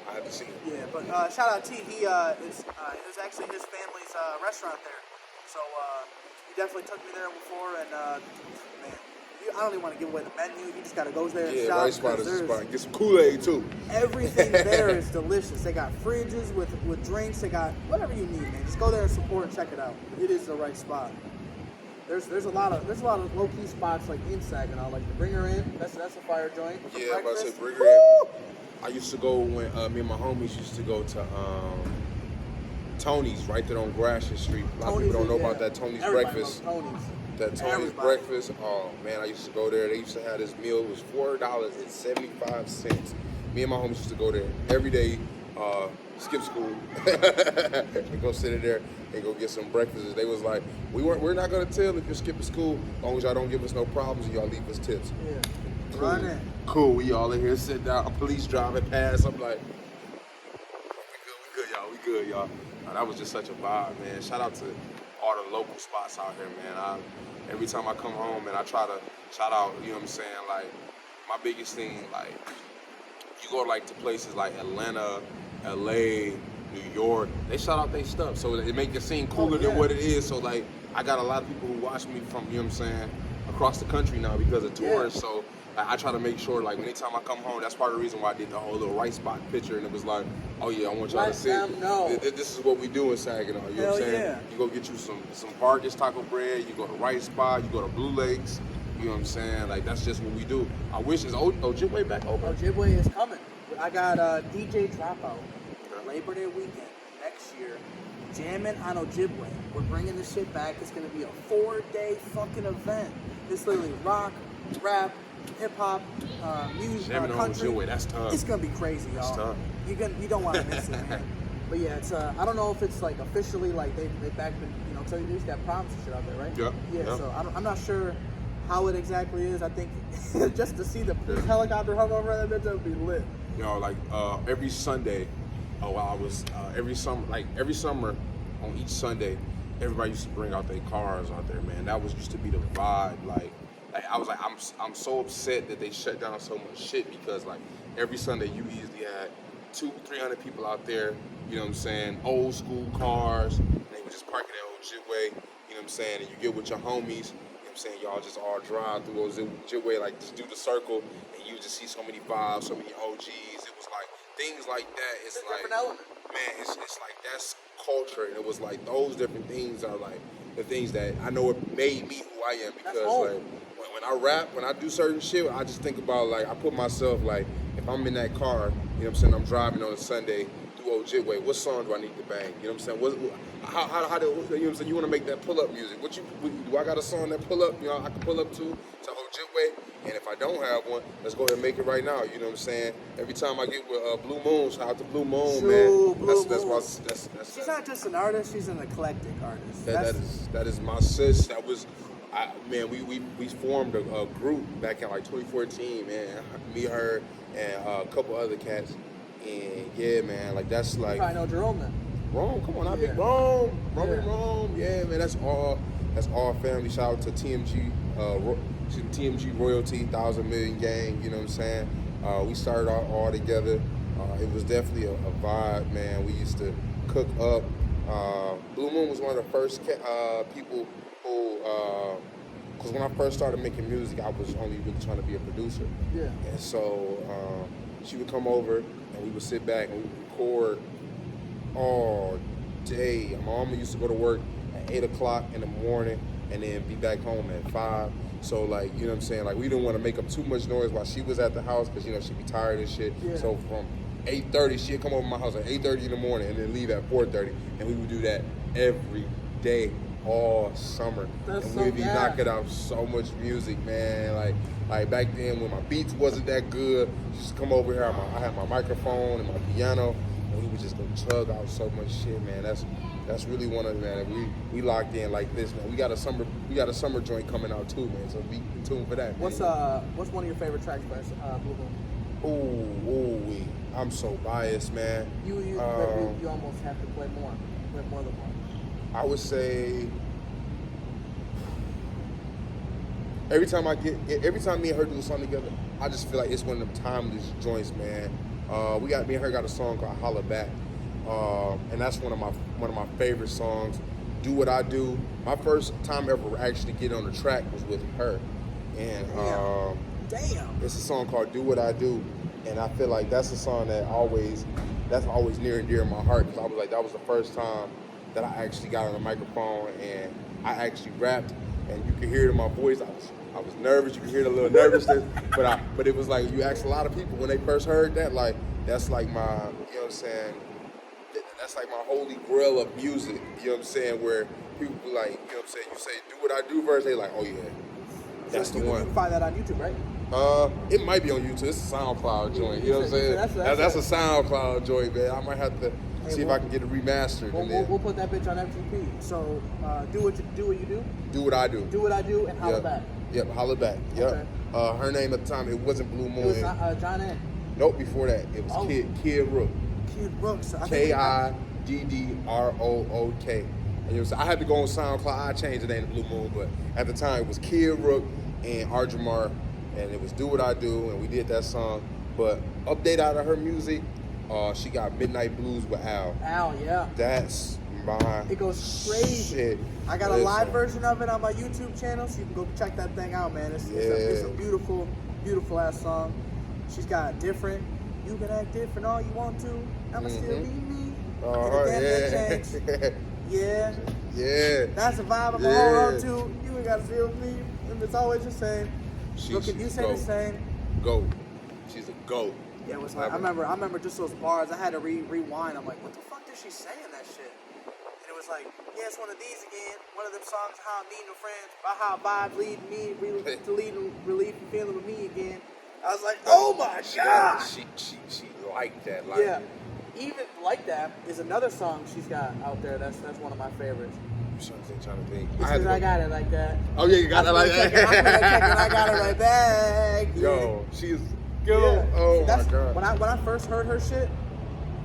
Yeah, but shout out T. It was actually his family's restaurant there. So he definitely took me there before, and man, I don't even want to give away the menu. You just gotta go there and shop. Right Spot is the spot. Get some Kool-Aid too. Everything there is delicious. They got fridges with drinks. They got whatever you need, man. Just go there and support and check it out. It is the right spot. There's a lot of low key spots like in Saginaw, like the Bringer Inn. That's a fire joint. Yeah, I'm about to say Bringer Inn. I used to go when me and my homies used to go to Tony's right there on Gratiot Street. A lot of people don't know about that Tony's breakfast. That Tony's breakfast. Oh man, I used to go there. They used to have this meal. It was $4.75. Me and my homies used to go there every day. Skip school and go sit in there and go get some breakfast. They was like, we're not gonna tell if you're skipping school as long as y'all don't give us no problems and y'all leave us tips. Yeah. Cool. Cool. We all in here sitting down. Police driving past. I'm like, we good, y'all. That was just such a vibe, man. Shout out to all the local spots out here, man. Every time I come home, man, I try to shout out. You know what I'm saying? Like, my biggest thing, like, you go like to places like Atlanta, LA, New York, they shout out their stuff, so it make it seem cooler than what it is. So like, I got a lot of people who watch me from, you know what I'm saying, across the country now because of tourists. So like, I try to make sure, like, anytime I come home, that's part of the reason why I did the whole little Right Spot picture, and it was like, oh yeah, I want y'all to see. This is what we do in Saginaw. You know what I'm saying? Yeah. You go get you some Vargas taco bread. You go to Right Spot. You go to Blue Lakes. You know what I'm saying? Like, that's just what we do. I wish Ojibwe back open. Ojibwe is coming. I got DJ Dropout Labor Day weekend next year, jamming on Ojibwe. We're bringing this shit back. It's gonna be a 4-day fucking event. It's literally rock, rap, hip hop, music, jamming on country. Ojibwe, that's tough. It's gonna be crazy, y'all. That's tough. You don't want to miss it, man. But yeah, it's I don't know if it's like officially like they back been, you know, tell you these got proms and shit out there, right? Yeah. So I'm not sure how it exactly is. I think just to see the helicopter hover over that bitch, that would be lit. You know, like every Sunday, every summer on each Sunday, everybody used to bring out their cars out there, man. That was used to be the vibe. Like I was like, I'm so upset that they shut down so much shit because like every Sunday you easily had 200-300 people out there. You know what I'm saying? Old school cars. And they would just park in that old Jitway. You know what I'm saying? And you get with your homies. You know what I'm saying? Y'all just all drive through those Jitway, like just do the circle, and you just see so many vibes, so many OGs. It was like things like that. It's like, different element. man, it's like that's culture, and it was like those different things are like the things that I know it made me who I am because like when I rap, when I do certain shit, I just think about like I put myself like if I'm in that car, you know what I'm saying, I'm driving on a Sunday through Old Jitway, what song do I need to bang? You know what I'm saying? How do you know what I'm saying? You want to make that pull up music? Do I got a song that pull up? You know, I can pull up to Old Jitway, and if I don't have one, let's go ahead and make it right now. You know what I'm saying? Every time I get with Blue Moon, shout out to Blue Moon, man. That's she's not just an artist; she's an eclectic artist. That is my sis. That was, man. We formed a group back in like 2014, man. Me, her, and a couple other cats. And yeah, man, like that's like. I know Jerome then. Rome, come on, I big Rome, Rome. Yeah, man, that's all family. Shout out to TMG, TMG Royalty, 1,000 Million Gang. You know what I'm saying? We started all together. It was definitely a vibe, man. We used to cook up. Blue Moon was one of the first people who, because when I first started making music, I was only really trying to be a producer. Yeah. And so she would come over and we would sit back and we would record all day. My mama used to go to work at 8 o'clock in the morning and then be back home at 5. So like, you know what I'm saying? Like we didn't want to make up too much noise while she was at the house because, you know, she'd be tired and shit. Yeah. So from 8:30, she'd come over to my house at 8:30 in the morning and then leave at 4:30. And we would do that every day, all summer. And we'd be knocking out so much music, man. Like back then when my beats wasn't that good, just come over here. I had my microphone and my piano, and we would just go chug out so much shit, man. That's really one of them, man. We locked in like this, man. We got a summer joint coming out too, man. So be tuned for that. What's one of your favorite tracks by Blue Moon? Ooh, I'm so biased, man. You almost have to play more than one. I would say every time me and her do a song together, I just feel like it's one of them timeless joints, man. Me and her got a song called "Holla Back," and that's one of my favorite songs. "Do What I Do." My first time ever actually getting on the track was with her, and it's a song called "Do What I Do," and I feel like that's a song that's always near and dear in my heart because I was like, that was the first time that I actually got on the microphone and I actually rapped, and you could hear it in my voice. I was nervous. You could hear the little nervousness, but it was like you asked a lot of people when they first heard that, like that's like my, you know what I'm saying? That's like my holy grail of music. You know what I'm saying? Where people be like, you know what I'm saying? You say "Do What I Do" verse, they like, oh yeah, that's the one. You can find that on YouTube, right? It might be on YouTube. It's a SoundCloud joint. You know what I'm saying? That's a SoundCloud joint, man. I might have to see if I can get it remastered. We'll put that bitch on FGP. So do what you do. Do what I do. Do what I do and holla back. Yep, holla back. Yep. Okay. Her name at the time, it wasn't Blue Moon. It was John N. Nope, before that it was Kid Rook. Kid Rook. Kiddrook. And I had to go on SoundCloud. I changed the name to Blue Moon, but at the time it was Kid Rook and R Jamar, and it was "Do What I Do," and we did that song. But update out of her music, she got "Midnight Blues" with Al. Yeah. That's my It goes crazy. Shit. I got a live version of it on my YouTube channel, so you can go check that thing out, man. It's a beautiful, beautiful ass song. She's got "Different." You can act different all you want to. I'ma still be me. Yeah. That's the vibe I'm hold on to. You ain't gotta feel me. And it's always the same. Look at you say the same. Goat. She's a goat. Yeah, it was like I remember just those bars. I had to rewind. I'm like, what the fuck did she say in that shit? And it was like, yeah, it's one of these again. One of them songs, how I'm meeting with friends, about how vibes lead me to lead and relief and feeling with me again. I was like, oh my god. She liked that. Yeah. Even Like That is another song she's got out there. That's one of my favorites. I'm trying to think. I got it like that. Oh yeah, you got it like that. I got it right back. Yo, she's good. Yeah. Oh my god. When I first heard her shit,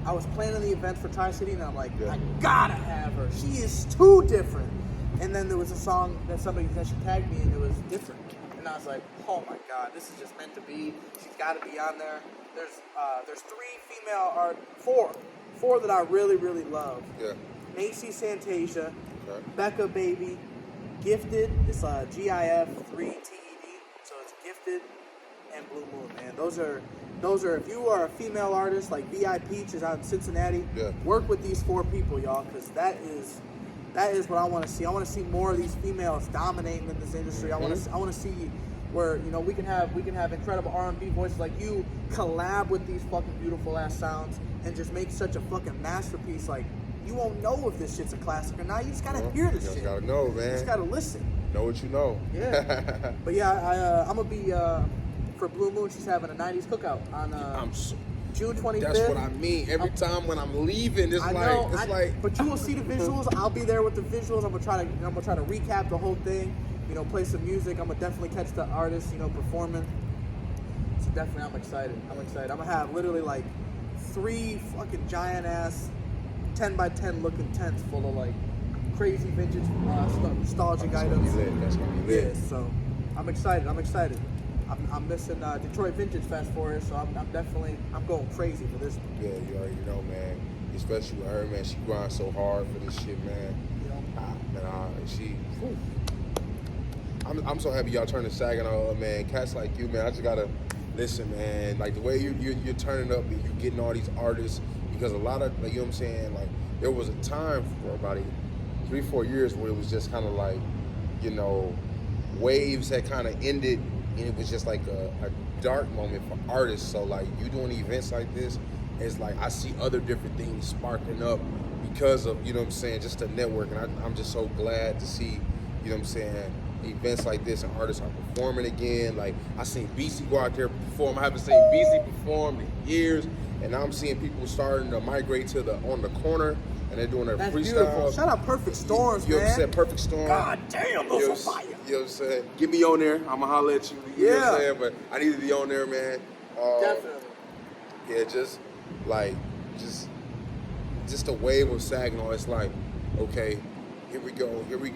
I was planning the events for Tri-City, and I'm like, I gotta have her. She is too different. And then there was a song that she tagged me, and it was different. And I was like, oh my God, this is just meant to be. She's got to be on there. There's four that I really, really love. Yeah. Macy Santasia, Becca Baby, Gifted. It's GIF 3TED, so it's Gifted and Blue Moon, man. Those are if you are a female artist like VI Peach is out in Cincinnati, work with these 4 people, y'all, because that is what I want to see. I want to see more of these females dominating in this industry. I want to see where, you know, we can have incredible R&B voices like you collab with these fucking beautiful ass sounds and just make such a fucking masterpiece. Like, you won't know if this shit's a classic or not. You just gotta hear this shit. You gotta know, man. You just gotta listen. Know what you know. Yeah. But yeah, I'm gonna be for Blue Moon. She's having a '90s cookout on June 25th. That's what I mean. Every time when I'm leaving, it's like. But you will see the visuals. I'll be there with the visuals. I'm gonna try to recap the whole thing. You know, play some music. I'm gonna definitely catch the artists, you know, performing. So definitely, I'm excited. I'm gonna have literally like 3 fucking giant ass 10x10 looking tents full of like crazy vintage nostalgic items. That's gonna be lit. Yeah, so I'm excited. I'm missing Detroit Vintage Fest for it, so I'm going crazy for this one. Yeah, you already know, man. Especially with her, man. She grinds so hard for this shit, man. I'm so happy y'all turning Saginaw, man. Cats like you, man. I just gotta listen, man. Like the way you're turning up and you're getting all these artists, because a lot of, like, you know what I'm saying, like there was a time for about 3-4 years where it was just kind of like, you know, waves had kind of ended, and it was just like a dark moment for artists. So like you doing events like this, it's like I see other different things sparking up because of, you know what I'm saying, just the network. And I'm just so glad to see, you know what I'm saying, events like this and artists are performing again. Like I seen BC go out there perform. I haven't seen BC perform in years, and now I'm seeing people starting to migrate to on the corner, and they're doing their freestyle. Beautiful. Shout out Perfect Storms, man. You know what I'm saying? Perfect Storm. God damn, those are fire. You know what I'm saying? Get me on there. I'ma holler at you. You know what I'm saying? But I need to be on there, man. Definitely. Yeah, just a wave of Saginaw. It's like, okay, here we go, we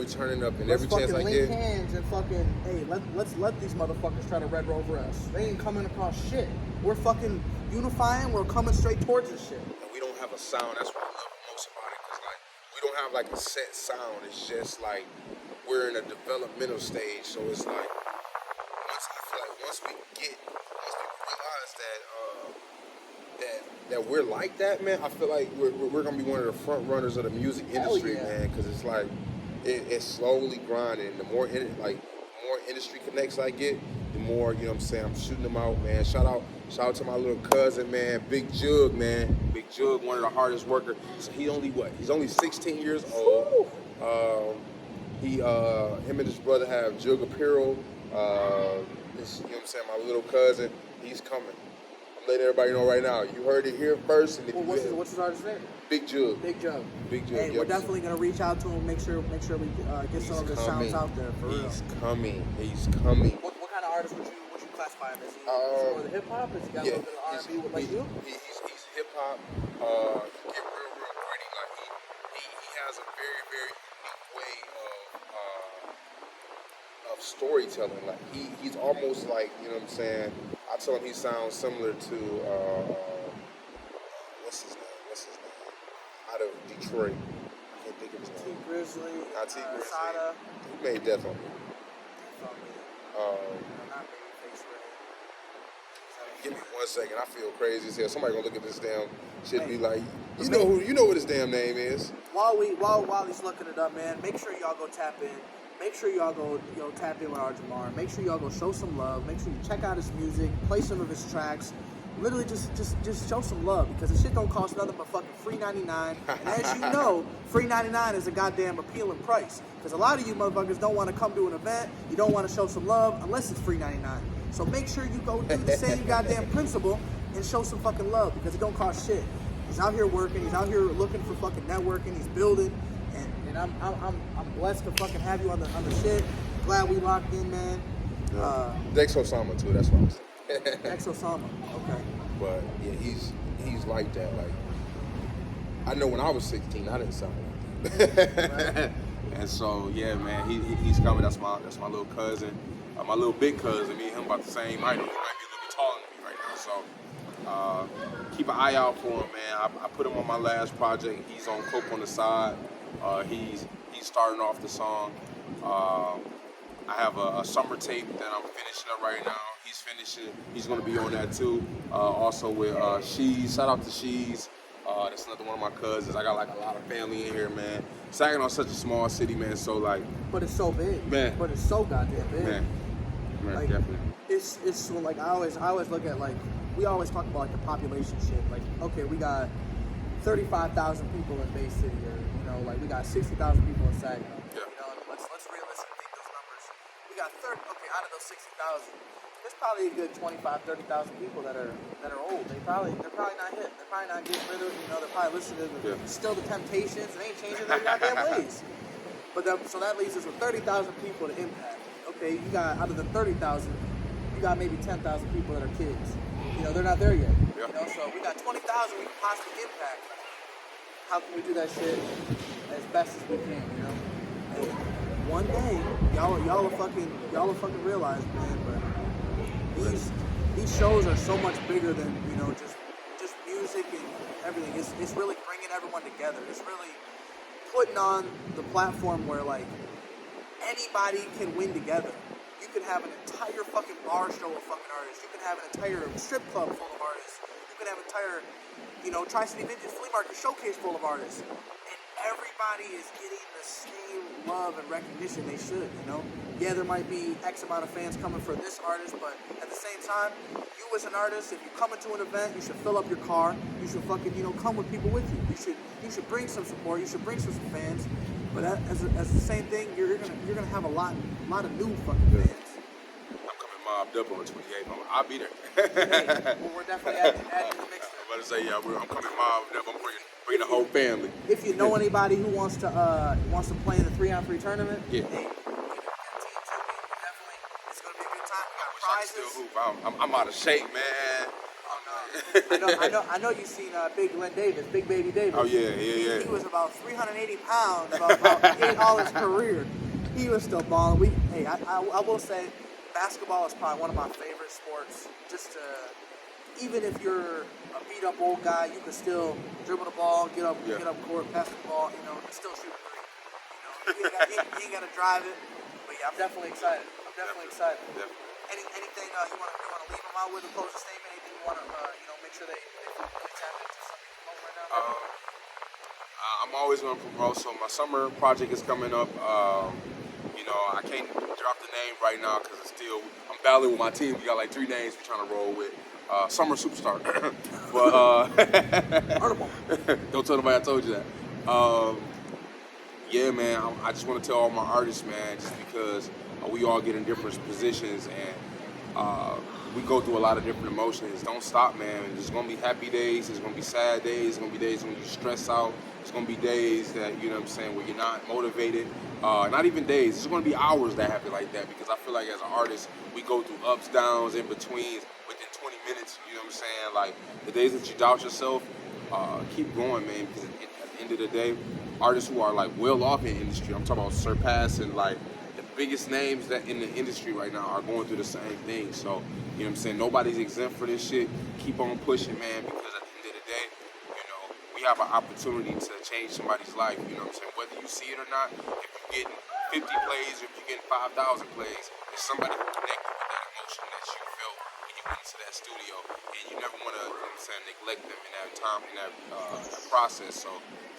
turning up, and every chance I get. Let's fucking link hands and fucking, hey, let's let these motherfuckers try to Red Rover us. They ain't coming across shit. We're fucking unifying, we're coming straight towards this shit. And we don't have a sound, that's what I love most about it, because like, we don't have like a set sound, it's just like, we're in a developmental stage, so it's like, once we realize that we're like that, man, I feel like we're gonna be one of the front runners of the music industry, man, because it's like it's slowly grinding. And the more industry connects I get, the more, you know what I'm saying, I'm shooting them out, man. Shout out to my little cousin, man, Big Jug, man. Big Jug, one of the hardest workers. So he's only 16 years old. Him and his brother have Jug Apparel. You know what I'm saying, my little cousin, he's coming. Let everybody know right now. You heard it here first. And what's his artist's name? Big Jug. Big Jug. Hey, we're definitely gonna reach out to him. Make sure we get some of his sounds out there. For real. He's coming. What kind of artist would you classify him as? Is he more the hip hop? Has he got a little bit of R&B like you? He's hip hop. He get real gritty. Like he has a very very unique way of storytelling. Like he's almost like, you know what I'm saying. I told him he sounds similar to what's his name? Out of Detroit. I can't think of his name. T Grizzly. Not T Grizzly. Sada. He made Death on Me. Give me 1 second. I feel crazy as hell. Somebody gonna look at this damn shit and be like, you know what his damn name is. While he's looking it up, man, make sure y'all go tap in. Make sure y'all go tap in with R Jamar. Make sure y'all go show some love. Make sure you check out his music, play some of his tracks. Literally just show some love, because the shit don't cost nothing but fucking $3.99. And as you know, $3.99 is a goddamn appealing price. Because a lot of you motherfuckers don't want to come to an event, you don't want to show some love unless it's $3.99. So make sure you go do the same goddamn principle and show some fucking love, because it don't cost shit. He's out here working, he's out here looking for fucking networking, he's building. And I'm blessed to fucking have you on the shit. Glad we locked in, man. Dex Osama too. That's what I'm saying. Dex Osama. Okay. But yeah, he's like that. Like, I know when I was 16, I didn't sound like that. Right. And so, yeah, man, he's coming. That's my little cousin, my little big cousin. Me and him about the same height. He might be a little bit taller than me right now. So keep an eye out for him, man. I put him on my last project. He's on Coke on the side. He's starting off the song. I have a summer tape that I'm finishing up right now. He's finishing. He's going to be on that too. Also with She's. Shout out to She's. That's another one of my cousins. I got like a lot of family in here, man. Saginaw's such a small city, man. So like, but it's so big, man. But it's so goddamn big, man. Like, definitely. It's so, like I always look at, like, we always talk about like the population shit. Like, okay, we got 35,000 people in Bay City, or like we got 60,000 people in Saginaw. Yeah. Let's realistically take those numbers. We got out of those 60,000. There's probably a good 25,000, 30,000 people that are old. They're probably not hip. They're probably not getting rid of. They're probably listening to Still the Temptations. They ain't changing their goddamn ways. But so that leaves us with 30,000 people to impact. Okay, you got out of the 30,000, you got maybe 10,000 people that are kids. They're not there yet. Yeah. So we got 20,000 we can possibly impact. How can we do that shit as best as we can? And one day, y'all will fucking realize, man. But these shows are so much bigger than just music and everything. It's really bringing everyone together. It's really putting on the platform where like anybody can win together. You can have an entire fucking bar show of fucking artists. You can have an entire strip club full of artists. You can have an entire Tri-City Vintage Flea Market showcase full of artists. And everybody is getting the same love and recognition they should, Yeah, there might be X amount of fans coming for this artist, but at the same time, you as an artist, if you come into an event, you should fill up your car. You should fucking, come with people with you. You should bring some support. You should bring some fans. But as the same thing, you're gonna have a lot of new fucking fans. I'm coming mobbed up on the 28th. I'll be there. Well, we're definitely adding to the mix. I'm about to say, yeah, I'm coming mobbed up. I'm bringing the whole family. If you know anybody who wants to play in the 3-on-3 tournament, yeah. Hey, definitely, it's gonna be a good time. We got prizes. I'm out of shape, man. Oh, I know you've seen Big Glenn Davis, Big Baby Davis. Oh yeah. He was about 380 pounds about all his career. He was still balling. I will say, basketball is probably one of my favorite sports. Even if you're a beat up old guy, you can still dribble the ball, get up court, pass the ball, and still shoot a three. You ain't gotta drive it. But yeah, I'm definitely excited. Excited. Definitely. Anything you want to leave them out with, a closing statement? Anything you want to make sure they tap into something right now? I'm always going to promote. So my summer project is coming up. I can't drop the name right now because I'm battling with my team. We got like 3 names we're trying to roll with. Summer Superstar. But don't tell nobody I told you that. Yeah, man. I just want to tell all my artists, man, just because we all get in different positions and we go through a lot of different emotions. Don't stop, man. There's going to be happy days. There's going to be sad days. There's going to be days when you stress out. There's going to be days that, where you're not motivated. Not even days. There's going to be hours that happen like that because I feel like as an artist, we go through ups, downs, in betweens within 20 minutes. You know what I'm saying? Like the days that you doubt yourself, keep going, man, because at the end of the day, artists who are like well off in the industry, I'm talking about surpassing like the biggest names that in the industry right now are going through the same thing. So, you know what I'm saying? Nobody's exempt for this shit. Keep on pushing, man, because at the end of the day, we have an opportunity to change somebody's life. You know what I'm saying? Whether you see it or not, if you're getting 50 plays or if you're getting 5,000 plays, there's somebody who connected with that emotion that you felt when you went into that studio. And you never want to, neglect them in that time, in that process. So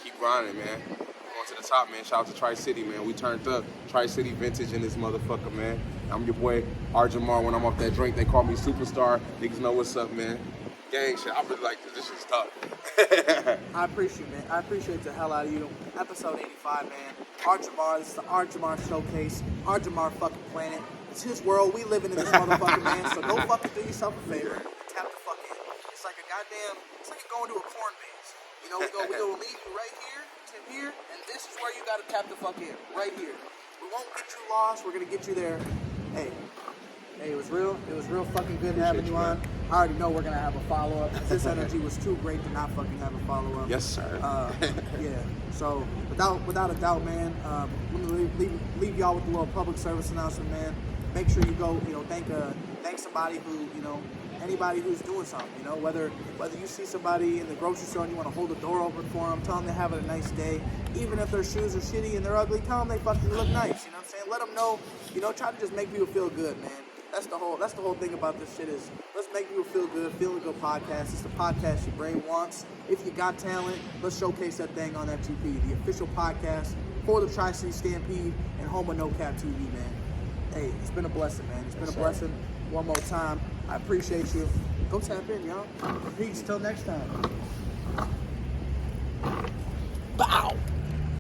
keep grinding, man. Going to the top, man. Shout out to Tri-City, man. We turned up. Tri-City Vintage in this motherfucker, man. I'm your boy, R Jamar. When I'm off that drink, they call me Superstar. Niggas know what's up, man. Gang shit. I really like this. This shit's tough. I appreciate, man. I appreciate the hell out of you. Episode 85, man. R Jamar. This is the R Jamar Showcase. R Jamar fucking planet. It's his world. We living in this motherfucker, man. So go fucking do yourself a favor. Tap the fuck in. It's like going to a corn maze. We go leave you right here to here, and this is where you gotta tap the fuck in. Right here. We won't get you lost. We're gonna get you there. Hey, it was real fucking good having you on. I already know we're gonna have a follow-up. This energy was too great to not fucking have a follow-up. Yes, sir. Yeah. So without a doubt, man, I'm gonna leave y'all with a little public service announcement, man. Make sure you go, thank somebody who, anybody who's doing something, whether you see somebody in the grocery store and you want to hold the door open for them, tell them they're having a nice day. Even if their shoes are shitty and they're ugly, tell them they fucking look nice. You know what I'm saying? Let them know. Try to just make people feel good, man. That's the whole thing about this shit is let's make people feel good. Feeling Good podcast. It's the podcast your brain wants. If you got talent, let's showcase that thing on FGP, the official podcast for the Tri-City Stampede and home of No Cap TV, man. Hey, it's been a blessing, man. It's been a blessing. One more time. I appreciate you. Go tap in, y'all. Peace. Till next time.